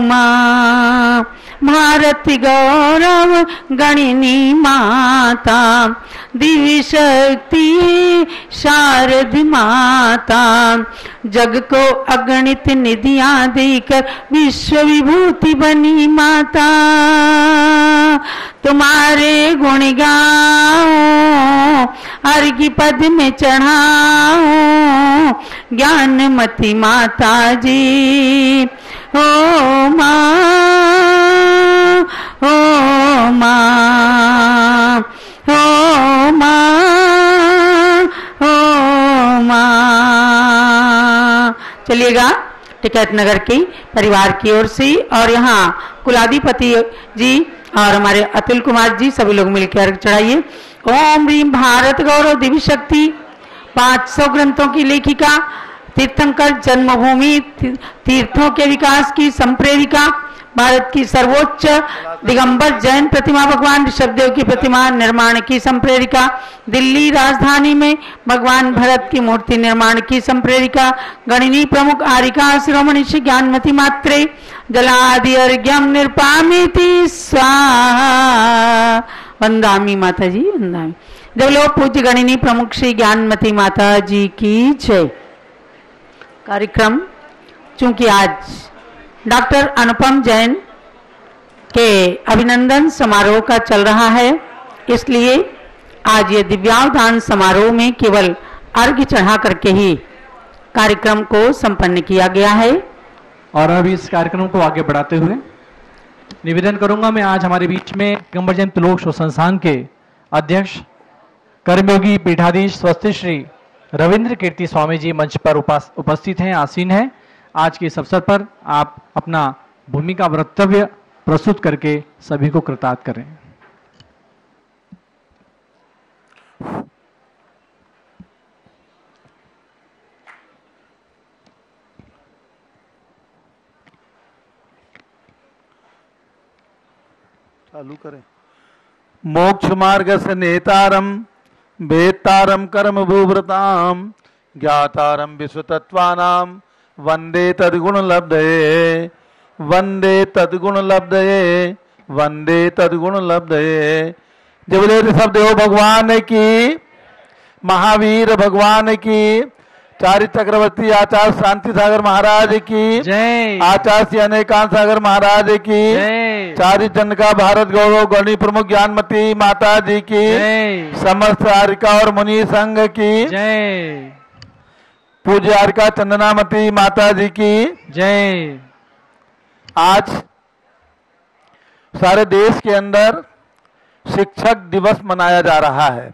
माँ, भारत गौरव गणिनी माता, दिव्य शक्ति शारद माता, जग को अगणित निधियां देकर विश्व विभूति बनी माता। तुम्हारे गुण गाऊं, अर्घ्य पद में चढ़ाऊं, ज्ञानमती माता जी। ओ माँ, ओ माँ, ओ माँ, ओ माँ। चलिएगा टिकैत नगर की परिवार की ओर से और यहाँ कुलाधिपति जी और हमारे अतुल कुमार जी सभी लोग मिलकर अर्घ्य चढ़ाइए। ओम ह्रीं भारत गौरव दिव्य शक्ति 500 ग्रंथों की लेखिका, तीर्थंकर जन्मभूमि, तीर्थों के विकास की संप्रेरिका, भारत की सर्वोच्च दिगंबर जैन प्रतिमा भगवान ऋषभदेव की प्रतिमा निर्माण की संप्रेरिका, दिल्ली राजधानी में भगवान भरत की मूर्ति निर्माण की संप्रेरिका, गणिनी प्रमुख आरिका शिरोमणि श्री ज्ञानमती मात्रे, जलादि अर्घ्यम निर्पामिति स्वाहा। वंदामी माता जी, वंदामी। जब लोग पूज्य गणिनी प्रमुख श्री ज्ञानमती माता जी की जय। कार्यक्रम चूंकि आज डॉक्टर अनुपम जैन के अभिनंदन समारोह का चल रहा है, इसलिए आज ये दिव्यावदान समारोह में केवल अर्घ्य चढ़ा करके ही कार्यक्रम को संपन्न किया गया है। और अभी इस कार्यक्रम को आगे बढ़ाते हुए निवेदन करूंगा मैं, आज हमारे बीच में दिगंबर जैन त्रिलोक शोध संस्थान के अध्यक्ष कर्मयोगी पीठाधीश स्वस्ति श्री रविंद्र कीर्ति स्वामी जी मंच पर उपस्थित हैं, आसीन हैं। आज के इस अवसर पर आप अपना भूमिका वक्तव्य प्रस्तुत करके सभी को कृतार्थ करें। चालू करें। मोक्ष मार्ग से नेतारम वेत्तारम कर्म भूव्रताम ज्ञातारं विश्वतत्त्वानां वंदे तद्गुणलब्धये, वंदे तद्गुणलब्धये, वंदे तद्गुणलब्धये। जय बोले ऋषभदेव भगवान की, महावीर भगवान की, चारि चक्रवर्ती आचार्य शांति सागर महाराज की जय, आचार्य श्री अनेकांत सागर महाराज की जय, चारि जन का भारत गौरव गणी प्रमुख ज्ञानमती माता जी की जय, समस्त आर्यिका और मुनि संघ की जय, पूज्य आर्यिका चंदनामती माता जी की जय। आज सारे देश के अंदर शिक्षक दिवस मनाया जा रहा है।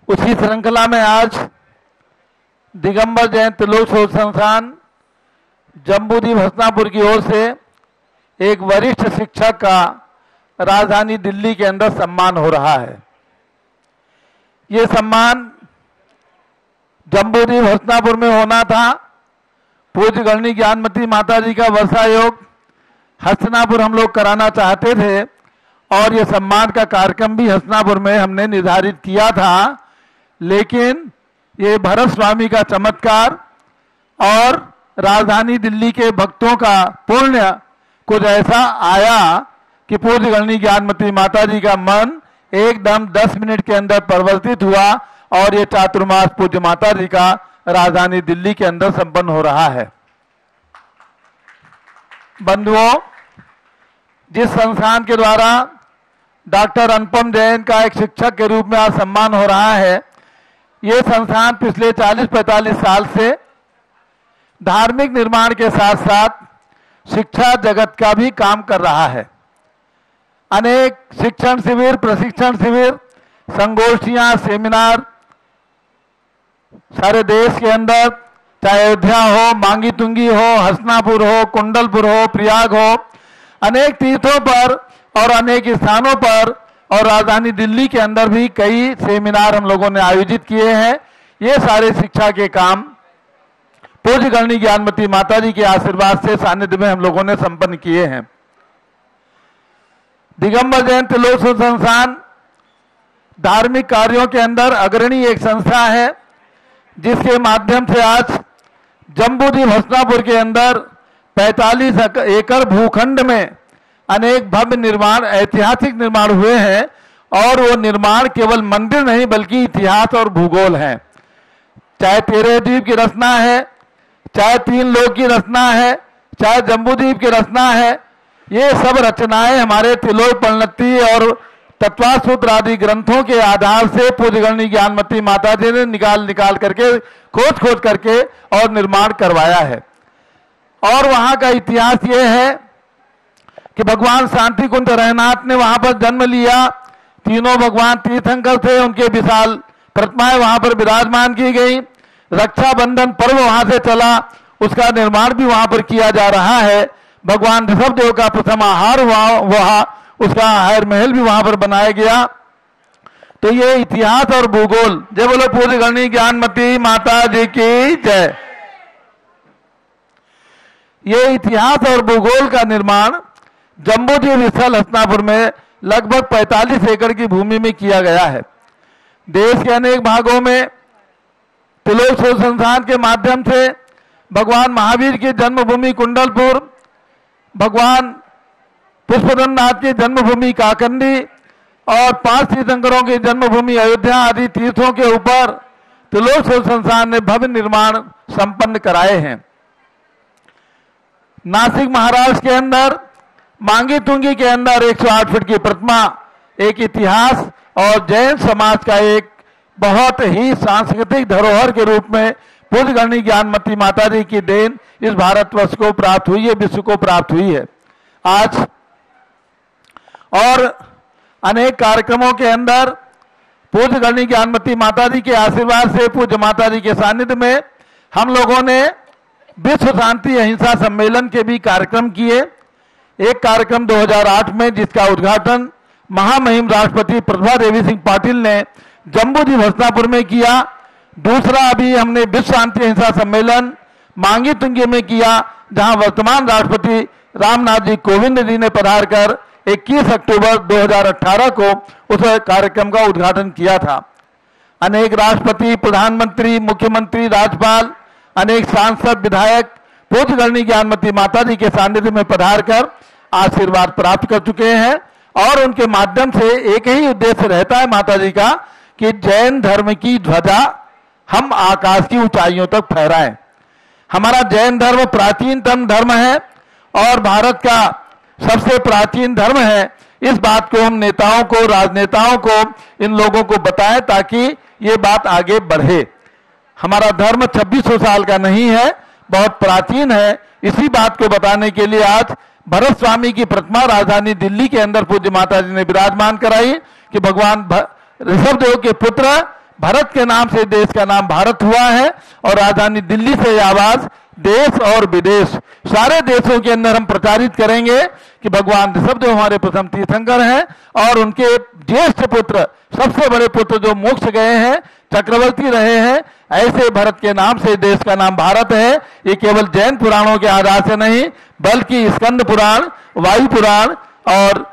उसी श्रृंखला में आज दिगंबर जैन त्रिलोक शोध संस्थान जम्बूद्वीप हसनापुर की ओर से एक वरिष्ठ शिक्षक का राजधानी दिल्ली के अंदर सम्मान हो रहा है। ये सम्मान जम्बूद्वीप हसनापुर में होना था। पूज्य गणनी ज्ञानमती माता जी का वर्षा योग हसनापुर हम लोग कराना चाहते थे और ये सम्मान का कार्यक्रम भी हसनापुर में हमने निर्धारित किया था, लेकिन ये भरत स्वामी का चमत्कार और राजधानी दिल्ली के भक्तों का पुण्य कुछ ऐसा आया कि पूज्य गणनी ज्ञानमती माता जी का मन एकदम 10 मिनट के अंदर परिवर्तित हुआ और ये चातुर्मास पूज्य माता जी का राजधानी दिल्ली के अंदर संपन्न हो रहा है। बंधुओं, जिस संस्थान के द्वारा डॉक्टर अनुपम जैन का एक शिक्षक के रूप में आज सम्मान हो रहा है, ये संस्थान पिछले 40-45 साल से धार्मिक निर्माण के साथ साथ शिक्षा जगत का भी काम कर रहा है। अनेक शिक्षण शिविर, प्रशिक्षण शिविर, संगोष्ठियां, सेमिनार सारे देश के अंदर, चाहे अयोध्या हो, मांगी तुंगी हो, हसनापुर हो, कुंडलपुर हो, प्रयाग हो, अनेक तीर्थों पर और अनेक स्थानों पर और राजधानी दिल्ली के अंदर भी कई सेमिनार हम लोगों ने आयोजित किए हैं। ये सारे शिक्षा के काम पूज्य गणनी ज्ञानमती माता जी के आशीर्वाद से सानिध्य में हम लोगों ने संपन्न किए हैं। दिगंबर जैन त्रिलोक शोध संस्थान धार्मिक कार्यों के अंदर अग्रणी एक संस्था है, जिसके माध्यम से आज जम्बूद्वीप हसनापुर के अंदर 45 एकड़ भूखंड में अनेक भव्य निर्माण, ऐतिहासिक निर्माण हुए हैं और वो निर्माण केवल मंदिर नहीं बल्कि इतिहास और भूगोल है। चाहे 13 द्वीप की रचना है, चाहे 3 लोक की रचना है, चाहे जम्बूद्वीप की रचना है, ये सब रचनाएं हमारे त्रिलोक परिणति और तत्वासूत्र आदि ग्रंथों के आधार से पूज्य गणनी ज्ञानमती माता जी ने निकाल करके खोज करके और निर्माण करवाया है। और वहां का इतिहास ये है कि भगवान शांति कुंज रहनाथ ने वहां पर जन्म लिया। तीनों भगवान तीर्थंकर थे, उनके विशाल प्रतिमाएं वहां पर विराजमान की गई। रक्षाबंधन पर्व वहां से चला, उसका निर्माण भी वहां पर किया जा रहा है। भगवान ऋषभदेव का प्रथम आहार वहां, उसका हायर महल भी वहां पर बनाया गया। तो ये इतिहास और भूगोल, जय बोलो पूज्य गणनी ज्ञानमती माता जी की जय। ये इतिहास और भूगोल का निर्माण जम्बूद्वीप स्थल हसनापुर में लगभग 45 एकड़ की भूमि में किया गया है। देश के अनेक भागों में त्रिलोक शोध संस्थान के माध्यम से भगवान महावीर की जन्मभूमि कुंडलपुर, भगवान पुष्पदंडनाथ की जन्मभूमि काकंदी और 5 तीर्थंकरों की जन्मभूमि अयोध्या आदि तीर्थों के ऊपर त्रिलोक शोध संस्थान ने भव्य निर्माण संपन्न कराए हैं। नासिक महाराष्ट्र के अंदर मांगी तुंगी के अंदर 108 फीट की प्रतिमा एक इतिहास और जैन समाज का एक बहुत ही सांस्कृतिक धरोहर के रूप में पूज्य गणनी ज्ञानमती माता जी की देन इस भारतवर्ष को प्राप्त हुई है, विश्व को प्राप्त हुई है। आज और अनेक कार्यक्रमों के अंदर पूज्य गणनी ज्ञानमती माता जी के आशीर्वाद से, पूज्य माता जी के सानिध्य में हम लोगों ने विश्व शांति अहिंसा सम्मेलन के भी कार्यक्रम किए। एक कार्यक्रम 2008 में जिसका उद्घाटन महामहिम राष्ट्रपति प्रतिभा देवी सिंह पाटिल ने जम्बूद्वीप हसनापुर में किया। दूसरा अभी हमने विश्व शांति अहिंसा सम्मेलन मांगी तुंगी में किया, जहां वर्तमान राष्ट्रपति रामनाथ जी कोविंद जी ने पधार कर 21 अक्टूबर 2018 को उस कार्यक्रम का उद्घाटन किया था। अनेक राष्ट्रपति, प्रधानमंत्री, मुख्यमंत्री, राज्यपाल, अनेक सांसद, विधायक पूज्य गणनी ज्ञानमती माता जी के सानिध्य में पधार कर आशीर्वाद प्राप्त कर चुके हैं और उनके माध्यम से एक ही उद्देश्य रहता है माता जी का कि जैन धर्म की ध्वजा हम आकाश की ऊंचाइयों तक फहराएं। हमारा जैन धर्म प्राचीनतम धर्म है और भारत का सबसे प्राचीन धर्म है। इस बात को हम नेताओं को, राजनेताओं को, इन लोगों को बताएं ताकि ये बात आगे बढ़े। हमारा धर्म 2600 साल का नहीं है, बहुत प्राचीन है। इसी बात को बताने के लिए आज भरत स्वामी की प्रतिमा राजधानी दिल्ली के अंदर पूज्य माता जी ने विराजमान कराई कि भगवान ऋषभ देव के पुत्र भरत के नाम से देश का नाम भारत हुआ है और राजधानी दिल्ली से यह आवाज देश और विदेश सारे देशों के अंदर हम प्रचारित करेंगे कि भगवान ऋषभ देव हमारे प्रथम तीर्थंकर हैं और उनके ज्येष्ठ पुत्र, सबसे बड़े पुत्र जो मोक्ष गए हैं, चक्रवर्ती रहे हैं, ऐसे भरत के नाम से देश का नाम भारत है। ये केवल जैन पुराणों के आधार से नहीं बल्कि स्कंद पुराण, वायु पुराण और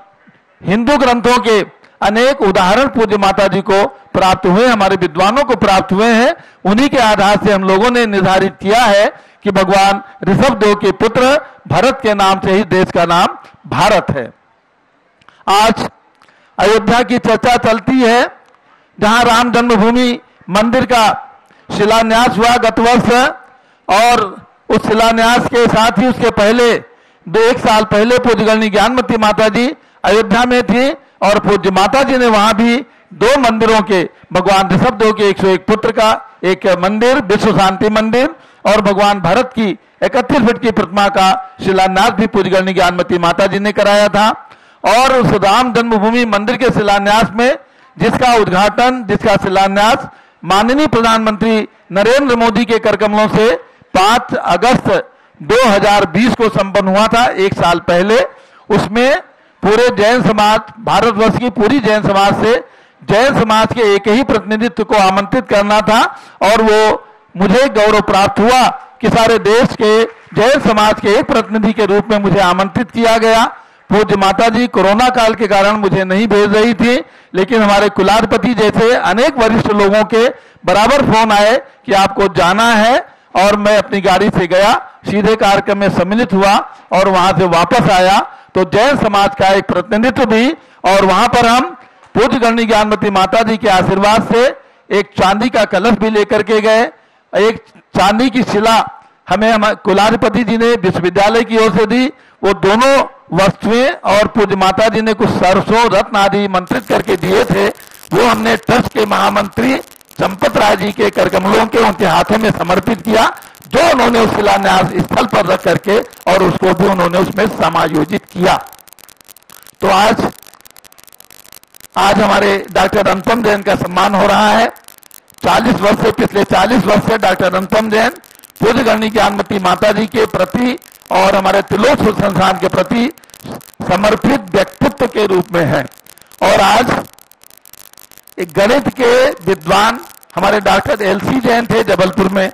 हिंदू ग्रंथों के अनेक उदाहरण पूज्य माता जी को प्राप्त हुए, हमारे विद्वानों को प्राप्त हुए हैं। उन्हीं के आधार से हम लोगों ने निर्धारित किया है कि भगवान ऋषभ देव के पुत्र भरत के नाम से ही देश का नाम भारत है। आज अयोध्या की चर्चा चलती है जहां राम जन्मभूमि मंदिर का शिलान्यास हुआ गत वर्ष और उस शिलान्यास के साथ ही उसके पहले 1 साल पहले पूज्य गणनी ज्ञानमती माता जी अयोध्या में थी और पूज्य माता जी ने वहां भी 2 मंदिरों के भगवान ऋषभ देव के 101 पुत्र का एक मंदिर, विश्व शांति मंदिर और भगवान भरत की 31 फीट की प्रतिमा का शिलान्यास भी पूज्य गणनी ज्ञानमती माता जी ने कराया था। और उस राम जन्मभूमि मंदिर के शिलान्यास में जिसका उद्घाटन, जिसका शिलान्यास माननीय प्रधानमंत्री नरेंद्र मोदी के करकमलों से 5 अगस्त 2020 को संपन्न हुआ था, 1 साल पहले। उसमें पूरे जैन समाज, भारतवर्ष की पूरी जैन समाज से जैन समाज के एक ही प्रतिनिधित्व को आमंत्रित करना था और वो मुझे गौरव प्राप्त हुआ कि सारे देश के जैन समाज के एक प्रतिनिधि के रूप में मुझे आमंत्रित किया गया। पूज्य माता जी कोरोना काल के कारण मुझे नहीं भेज रही थी, लेकिन हमारे कुलाधिपति जैसे अनेक वरिष्ठ लोगों के बराबर फोन आए कि आपको जाना है और मैं अपनी गाड़ी से गया, सीधे कार्यक्रम में सम्मिलित हुआ और वहां से वापस आया। तो जैन समाज का एक प्रतिनिधित्व भी और वहां पर हम पूज्य गणनी ज्ञानमती माता जी के आशीर्वाद से एक चांदी का कलश भी लेकर के गए। एक चांदी की शिला हमें कुलाधिपति जी ने विश्वविद्यालय की ओर से दी। वो दोनों वस्तुएं और पूज्य माता जी ने कुछ सरसों, रत्न आदि मंत्रित करके दिए थे, वो हमने ट्रस्ट के महामंत्री चंपत राय जी के करकमलों के उनके हाथों में समर्पित किया, जो उन्होंने उस शिलान्यास स्थल पर रख करके और उसको भी उन्होंने उसमें समायोजित किया। तो आज हमारे डॉक्टर अनुपम जैन का सम्मान हो रहा है। 40 वर्ष से, पिछले 40 वर्ष से डॉक्टर अनुपम जैन पूज्य गणनी ज्ञानमती माता जी के प्रति और हमारे त्रिलोक संस्थान के प्रति समर्पित व्यक्तित्व के रूप में है। और आज एक गणित के विद्वान हमारे डॉक्टर एलसी जैन थे जबलपुर में,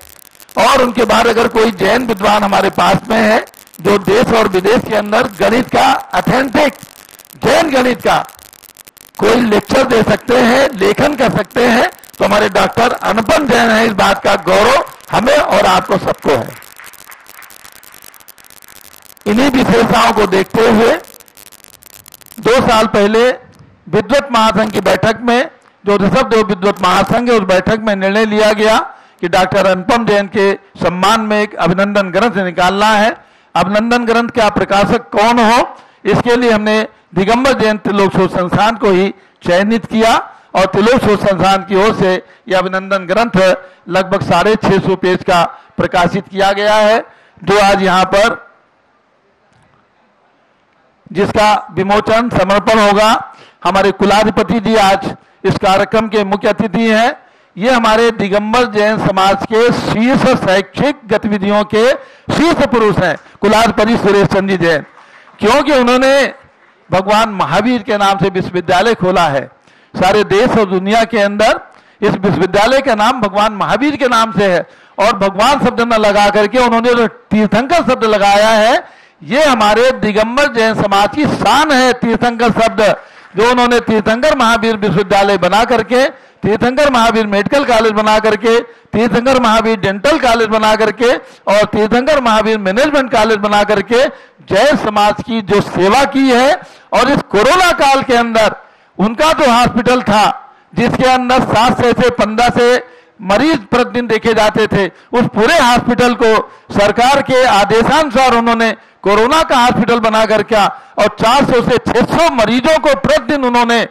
और उनके बाद अगर कोई जैन विद्वान हमारे पास में है जो देश और विदेश के अंदर गणित का ऑथेंटिक जैन गणित का कोई लेक्चर दे सकते हैं, लेखन कर सकते हैं, तो हमारे डॉक्टर अनुपम जैन है। इस बात का गौरव हमें और आपको सबको है। इन्हीं विशेषताओं को देखते हुए 2 साल पहले विद्वत महासंघ की बैठक में, जो ऋषभ देव विद्वत महासंघ है, उस बैठक में निर्णय लिया गया कि डॉक्टर अनुपम जैन के सम्मान में एक अभिनंदन ग्रंथ निकालना है। अभिनंदन ग्रंथ का प्रकाशक कौन हो, इसके लिए हमने दिगंबर जैन त्रिलोक शोध संस्थान को ही चयनित किया और त्रिलोक शोध संस्थान की ओर से यह अभिनंदन ग्रंथ लगभग 650 पेज का प्रकाशित किया गया है, जो आज यहाँ पर जिसका विमोचन समर्पण होगा। हमारे कुलाधिपति जी आज इस कार्यक्रम के मुख्य अतिथि हैं। ये हमारे दिगंबर जैन समाज के शीर्ष शैक्षिक गतिविधियों के शीर्ष पुरुष हैं, कुलाधिपति सुरेश चंद्र जी जैन, क्योंकि उन्होंने भगवान महावीर के नाम से विश्वविद्यालय खोला है। सारे देश और दुनिया के अंदर इस विश्वविद्यालय का नाम भगवान महावीर के नाम से है और भगवान शब्द न लगा करके उन्होंने जो तीर्थंकर शब्द लगाया है, ये हमारे दिगंबर जैन समाज की शान है। तीर्थंकर शब्द जो उन्होंने तीर्थंकर महावीर विश्वविद्यालय बना करके तीर्थंकर महावीर मेडिकल कॉलेज बना करके, तीर्थंकर महावीर डेंटल कॉलेज बना करके और तीर्थंकर महावीर मैनेजमेंट कॉलेज बना करके जैन समाज की जो सेवा की है। और इस कोरोना काल के अंदर उनका जो हॉस्पिटल था जिसके अंदर 7 से 15 से मरीज प्रतिदिन देखे जाते थे, उस पूरे हॉस्पिटल को सरकार के आदेशानुसार उन्होंने कोरोना का हॉस्पिटल बना करके और 400 से 600 मरीजों को प्रतिदिन उन्होंने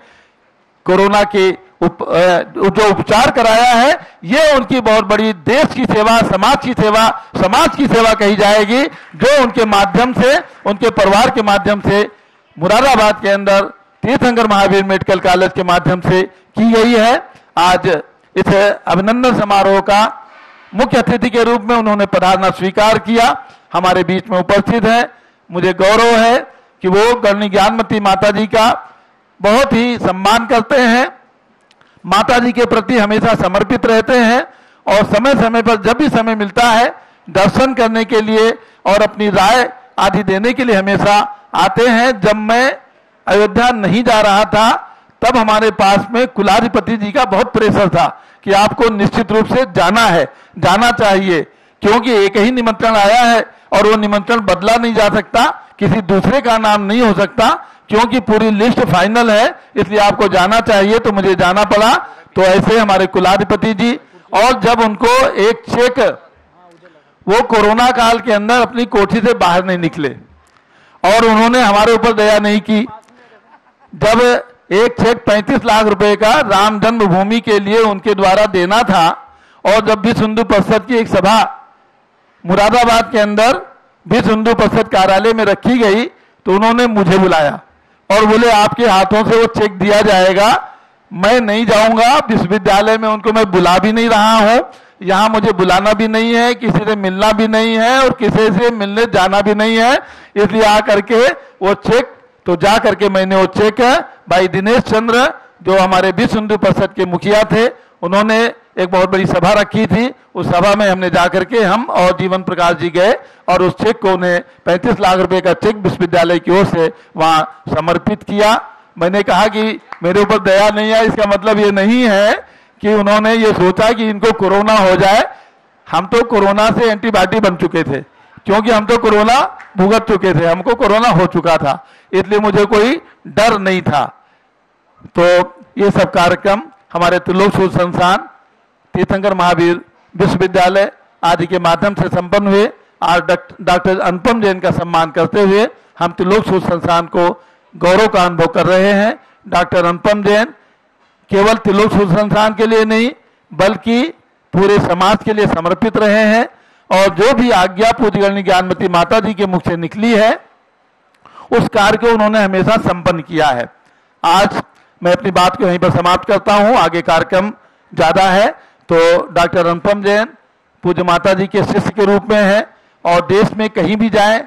कोरोना के जो उपचार कराया है। ये उनकी बहुत बड़ी देश की सेवा, समाज की सेवा कही जाएगी, जो उनके माध्यम से, उनके परिवार के माध्यम से मुरादाबाद के अंदर तीर्थंकर महावीर मेडिकल कॉलेज के माध्यम से की गई है। आज इस अभिनंदन समारोह का मुख्य अतिथि के रूप में उन्होंने पधारना स्वीकार किया, हमारे बीच में उपस्थित है। मुझे गौरव है कि वो गणनी ज्ञानमती माता जी का बहुत ही सम्मान करते हैं, माता जी के प्रति हमेशा समर्पित रहते हैं और समय समय पर जब भी समय मिलता है दर्शन करने के लिए और अपनी राय आदि देने के लिए हमेशा आते हैं। जब मैं अयोध्या नहीं जा रहा था तब हमारे पास में कुलाधिपति जी का बहुत प्रेशर था कि आपको निश्चित रूप से जाना है, जाना चाहिए, क्योंकि एक ही निमंत्रण आया है और वो निमंत्रण बदला नहीं जा सकता, किसी दूसरे का नाम नहीं हो सकता, क्योंकि पूरी लिस्ट फाइनल है, इसलिए आपको जाना चाहिए। तो मुझे जाना पड़ा। तो ऐसे हमारे कुलाधिपति जी, और जब उनको एक चेक, वो कोरोना काल के अंदर अपनी कोठी से बाहर नहीं निकले और उन्होंने हमारे ऊपर दया नहीं की। जब एक चेक 35 लाख रुपए का राम जन्मभूमि के लिए उनके द्वारा देना था और जब विश्व हिंदू परिषद की एक सभा मुरादाबाद के अंदर विश्व हिंदू परिषद कार्यालय में रखी गई तो उन्होंने मुझे बुलाया और बोले आपके हाथों से वो चेक दिया जाएगा। मैं नहीं जाऊंगा विश्वविद्यालय में, उनको मैं बुला भी नहीं रहा हूं, यहाँ मुझे बुलाना भी नहीं है, किसी से मिलना भी नहीं है और किसी से मिलने जाना भी नहीं है, इसलिए आ करके वो चेक, तो जा करके मैंने वो चेक भाई दिनेश चंद्र जो हमारे विश्व हिंदू परिषद के मुखिया थे, उन्होंने एक बहुत बड़ी सभा रखी थी, उस सभा में हमने जाकर के हम और जीवन प्रकाश जी गए और उस चेक को उन्हें 35 लाख रुपए का चेक विश्वविद्यालय की ओर से वहां समर्पित किया। मैंने कहा कि मेरे ऊपर दया नहीं है, इसका मतलब ये नहीं है कि उन्होंने ये सोचा कि इनको कोरोना हो जाए। हम तो कोरोना से एंटीबॉडी बन चुके थे, क्योंकि हम तो कोरोना भुगत चुके थे, हमको कोरोना हो चुका था, इसलिए मुझे कोई डर नहीं था। तो ये सब कार्यक्रम हमारे त्रिलोक सूर्य संस्थान, तीर्थंकर महावीर विश्वविद्यालय आदि के माध्यम से संपन्न हुए। आज डॉक्टर अनुपम जैन का सम्मान करते हुए हम त्रिलोक सूर्य संस्थान को गौरव का अनुभव कर रहे हैं। डॉक्टर अनुपम जैन केवल त्रिलोक सूर्य संस्थान के लिए नहीं बल्कि पूरे समाज के लिए समर्पित रहे हैं और जो भी आज्ञा पूज्य गणनी ज्ञानमती माता जी के मुख से निकली है उस कार्य को उन्होंने हमेशा संपन्न किया है। आज मैं अपनी बात को यहीं पर समाप्त करता हूं, आगे कार्यक्रम ज्यादा है। तो डॉक्टर अनुपम जैन पूज्य माता जी के शिष्य के रूप में है और देश में कहीं भी जाएं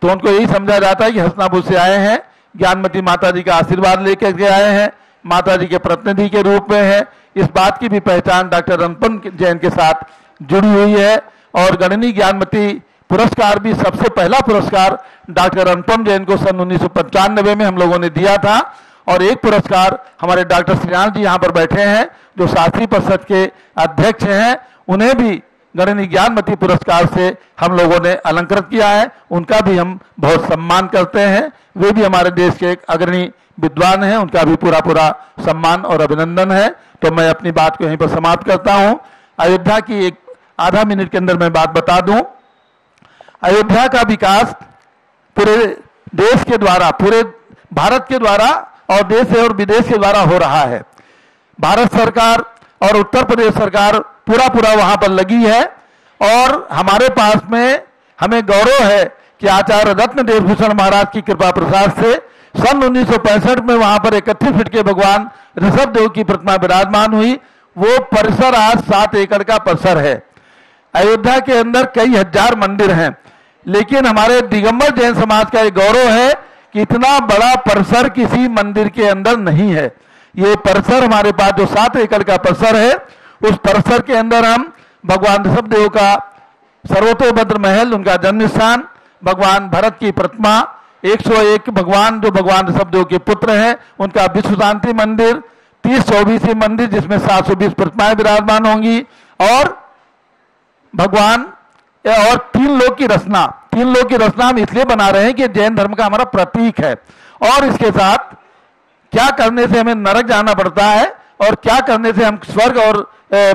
तो उनको यही समझा जाता है कि हसनापुर से आए हैं, ज्ञानमती माता जी का आशीर्वाद लेकर के आए हैं, माता जी के प्रतिनिधि के रूप में है। इस बात की भी पहचान डॉक्टर अनुपम जैन के साथ जुड़ी हुई है और गणनी ज्ञानमती पुरस्कार भी सबसे पहला पुरस्कार डॉक्टर अनुपम जैन को सन 1995 में हम लोगों ने दिया था और एक पुरस्कार हमारे डॉक्टर श्रीराम जी यहाँ पर बैठे हैं जो शास्त्री परिषद के अध्यक्ष हैं, उन्हें भी गणनी ज्ञानमती पुरस्कार से हम लोगों ने अलंकृत किया है। उनका भी हम बहुत सम्मान करते हैं, वे भी हमारे देश के एक अग्रणी विद्वान हैं, उनका भी पूरा पूरा सम्मान और अभिनंदन है। तो मैं अपनी बात को यहीं पर समाप्त करता हूं। अयोध्या की एक आधा मिनट के अंदर मैं बात बता दूं। अयोध्या का विकास पूरे देश के द्वारा, पूरे भारत के द्वारा और देश और विदेश के द्वारा हो रहा है। भारत सरकार और उत्तर प्रदेश सरकार पूरा पूरा वहां पर लगी है और हमारे पास में हमें गौरव है कि आचार्य रत्न देवभूषण महाराज की कृपा प्रसाद से सन 1965 में वहां पर 31 फीट के भगवान ऋषभ देव की प्रतिमा विराजमान हुई। वो परिसर आज 7 एकड़ का परिसर है। अयोध्या के अंदर कई हजार मंदिर हैं, लेकिन हमारे दिगंबर जैन समाज का एक गौरव है कि इतना बड़ा परिसर किसी मंदिर के अंदर नहीं है। ये परिसर हमारे पास जो 7 एकड़ का परिसर है, उस परिसर के अंदर हम भगवान ऋषभ देव का सर्वतोभद्र महल, उनका जन्म स्थान, भगवान भरत की प्रतिमा, 101 भगवान जो भगवान ऋषभ देव के पुत्र हैं, उनका विश्व शांति मंदिर, 30 चौबीसी मंदिर जिसमें 720 प्रतिमाएं विराजमान होंगी, और भगवान और 3 लोक की रचना। 3 लोक की रचना हम इसलिए बना रहे हैं कि जैन धर्म का हमारा प्रतीक है, और इसके साथ क्या करने से हमें नरक जाना पड़ता है और क्या करने से हम स्वर्ग और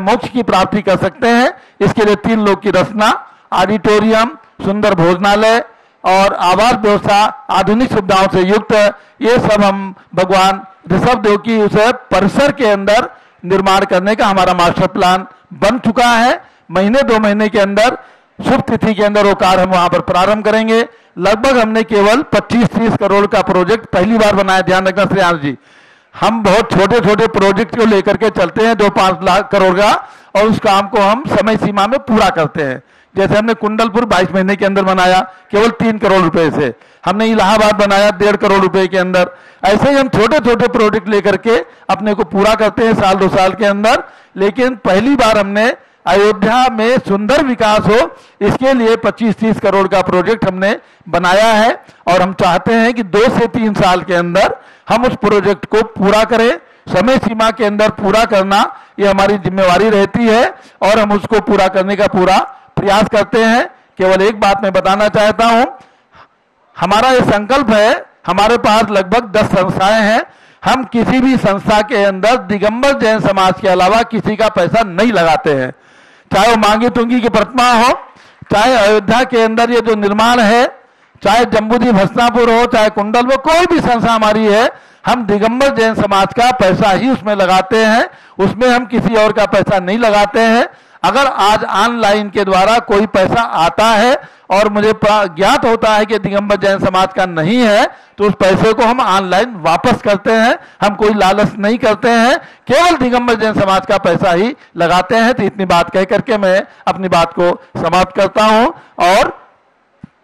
मोक्ष की प्राप्ति कर सकते हैं, इसके लिए 3 लोक की रचना, ऑडिटोरियम, सुंदर भोजनालय और आवास व्यवस्था आधुनिक सुविधाओं से युक्त, ये सब हम भगवान ऋषभ देव की उस परिसर के अंदर निर्माण करने का हमारा मास्टर प्लान बन चुका है। महीने 2 महीने के अंदर शुभ तिथि के अंदर वो कार्य हम वहां पर प्रारंभ करेंगे। लगभग हमने केवल 25-30 करोड़ का प्रोजेक्ट पहली बार बनाया। ध्यान रखना श्रेयांश जी, हम बहुत छोटे छोटे प्रोजेक्ट को लेकर के चलते हैं 2-5 लाख करोड़ का, और उस काम को हम समय सीमा में पूरा करते हैं। जैसे हमने कुंडलपुर 22 महीने के अंदर बनाया केवल 3 करोड़ रुपए से, हमने इलाहाबाद बनाया 1.5 करोड़ रुपए के अंदर। ऐसे ही हम छोटे छोटे प्रोजेक्ट लेकर के अपने को पूरा करते हैं 1-2 साल के अंदर। लेकिन पहली बार हमने अयोध्या में सुंदर विकास हो, इसके लिए 25-30 करोड़ का प्रोजेक्ट हमने बनाया है, और हम चाहते हैं कि 2 से 3 साल के अंदर हम उस प्रोजेक्ट को पूरा करें। समय सीमा के अंदर पूरा करना ये हमारी जिम्मेवारी रहती है, और हम उसको पूरा करने का पूरा प्रयास करते हैं। केवल एक बात मैं बताना चाहता हूं, हमारा ये संकल्प है, हमारे पास लगभग 10 संस्थाएं हैं, हम किसी भी संस्था के अंदर दिगंबर जैन समाज के अलावा किसी का पैसा नहीं लगाते हैं। चाहे वो मांगी तुंगी की प्रतिमा हो, चाहे अयोध्या के अंदर ये जो निर्माण है, चाहे जम्बूद्वीप हस्तिनापुर हो, चाहे कुंडल हो, कोई भी संस्था हमारी है, हम दिगंबर जैन समाज का पैसा ही उसमें लगाते हैं, उसमें हम किसी और का पैसा नहीं लगाते हैं। अगर आज ऑनलाइन के द्वारा कोई पैसा आता है और मुझे ज्ञात होता है कि दिगंबर जैन समाज का नहीं है, तो उस पैसे को हम ऑनलाइन वापस करते हैं। हम कोई लालच नहीं करते हैं, केवल दिगंबर जैन समाज का पैसा ही लगाते हैं। तो इतनी बात कह करके मैं अपनी बात को समाप्त करता हूं, और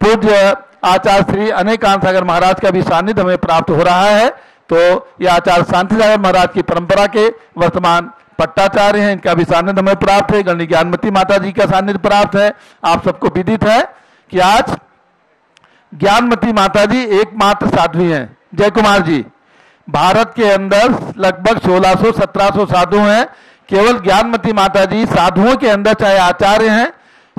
पूज्य आचार्य श्री अनेकांत सागर महाराज का भी सानिध्य हमें प्राप्त हो रहा है। तो ये आचार्य शांति सागर महाराज की परंपरा के वर्तमान पट्टाचार्य हैं, इनका भी सानिध्य हमें प्राप्त है। गणनी ज्ञानमती माता जी का सानिध्य प्राप्त है। आप सबको विदित है कि आज ज्ञानमती माता जी एकमात्र साध्वी हैं। जय कुमार जी, भारत के अंदर लगभग 1600-1700 साधु हैं, केवल ज्ञानमती माता जी साधुओं के अंदर, चाहे आचार्य हैं,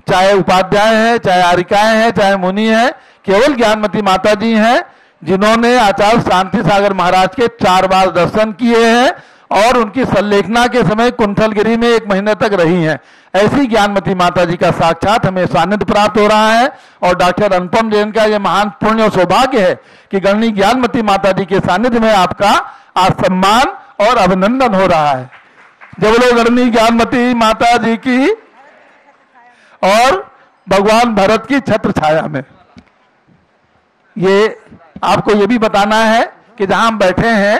चाहे उपाध्याय हैं, चाहे आरिकाएं हैं, चाहे मुनि हैं, केवल ज्ञानमती माता जी हैं जिन्होंने आचार्य शांति सागर महाराज के 4 बार दर्शन किए हैं, और उनकी संलेखना के समय कुंठलगिरी में 1 महीने तक रही हैं। ऐसी ज्ञानमती माता जी का साक्षात हमें सानिध्य प्राप्त हो रहा है, और डॉक्टर अनुपम जैन का यह महान पुण्य और सौभाग्य है कि गणनी ज्ञानमती माता जी के सानिध्य में आपका आज सम्मान और अभिनंदन हो रहा है। जब लोग गणनी ज्ञानमती माता जी की और भगवान भरत की छत्र छाया में, ये आपको ये भी बताना है कि जहां हम बैठे हैं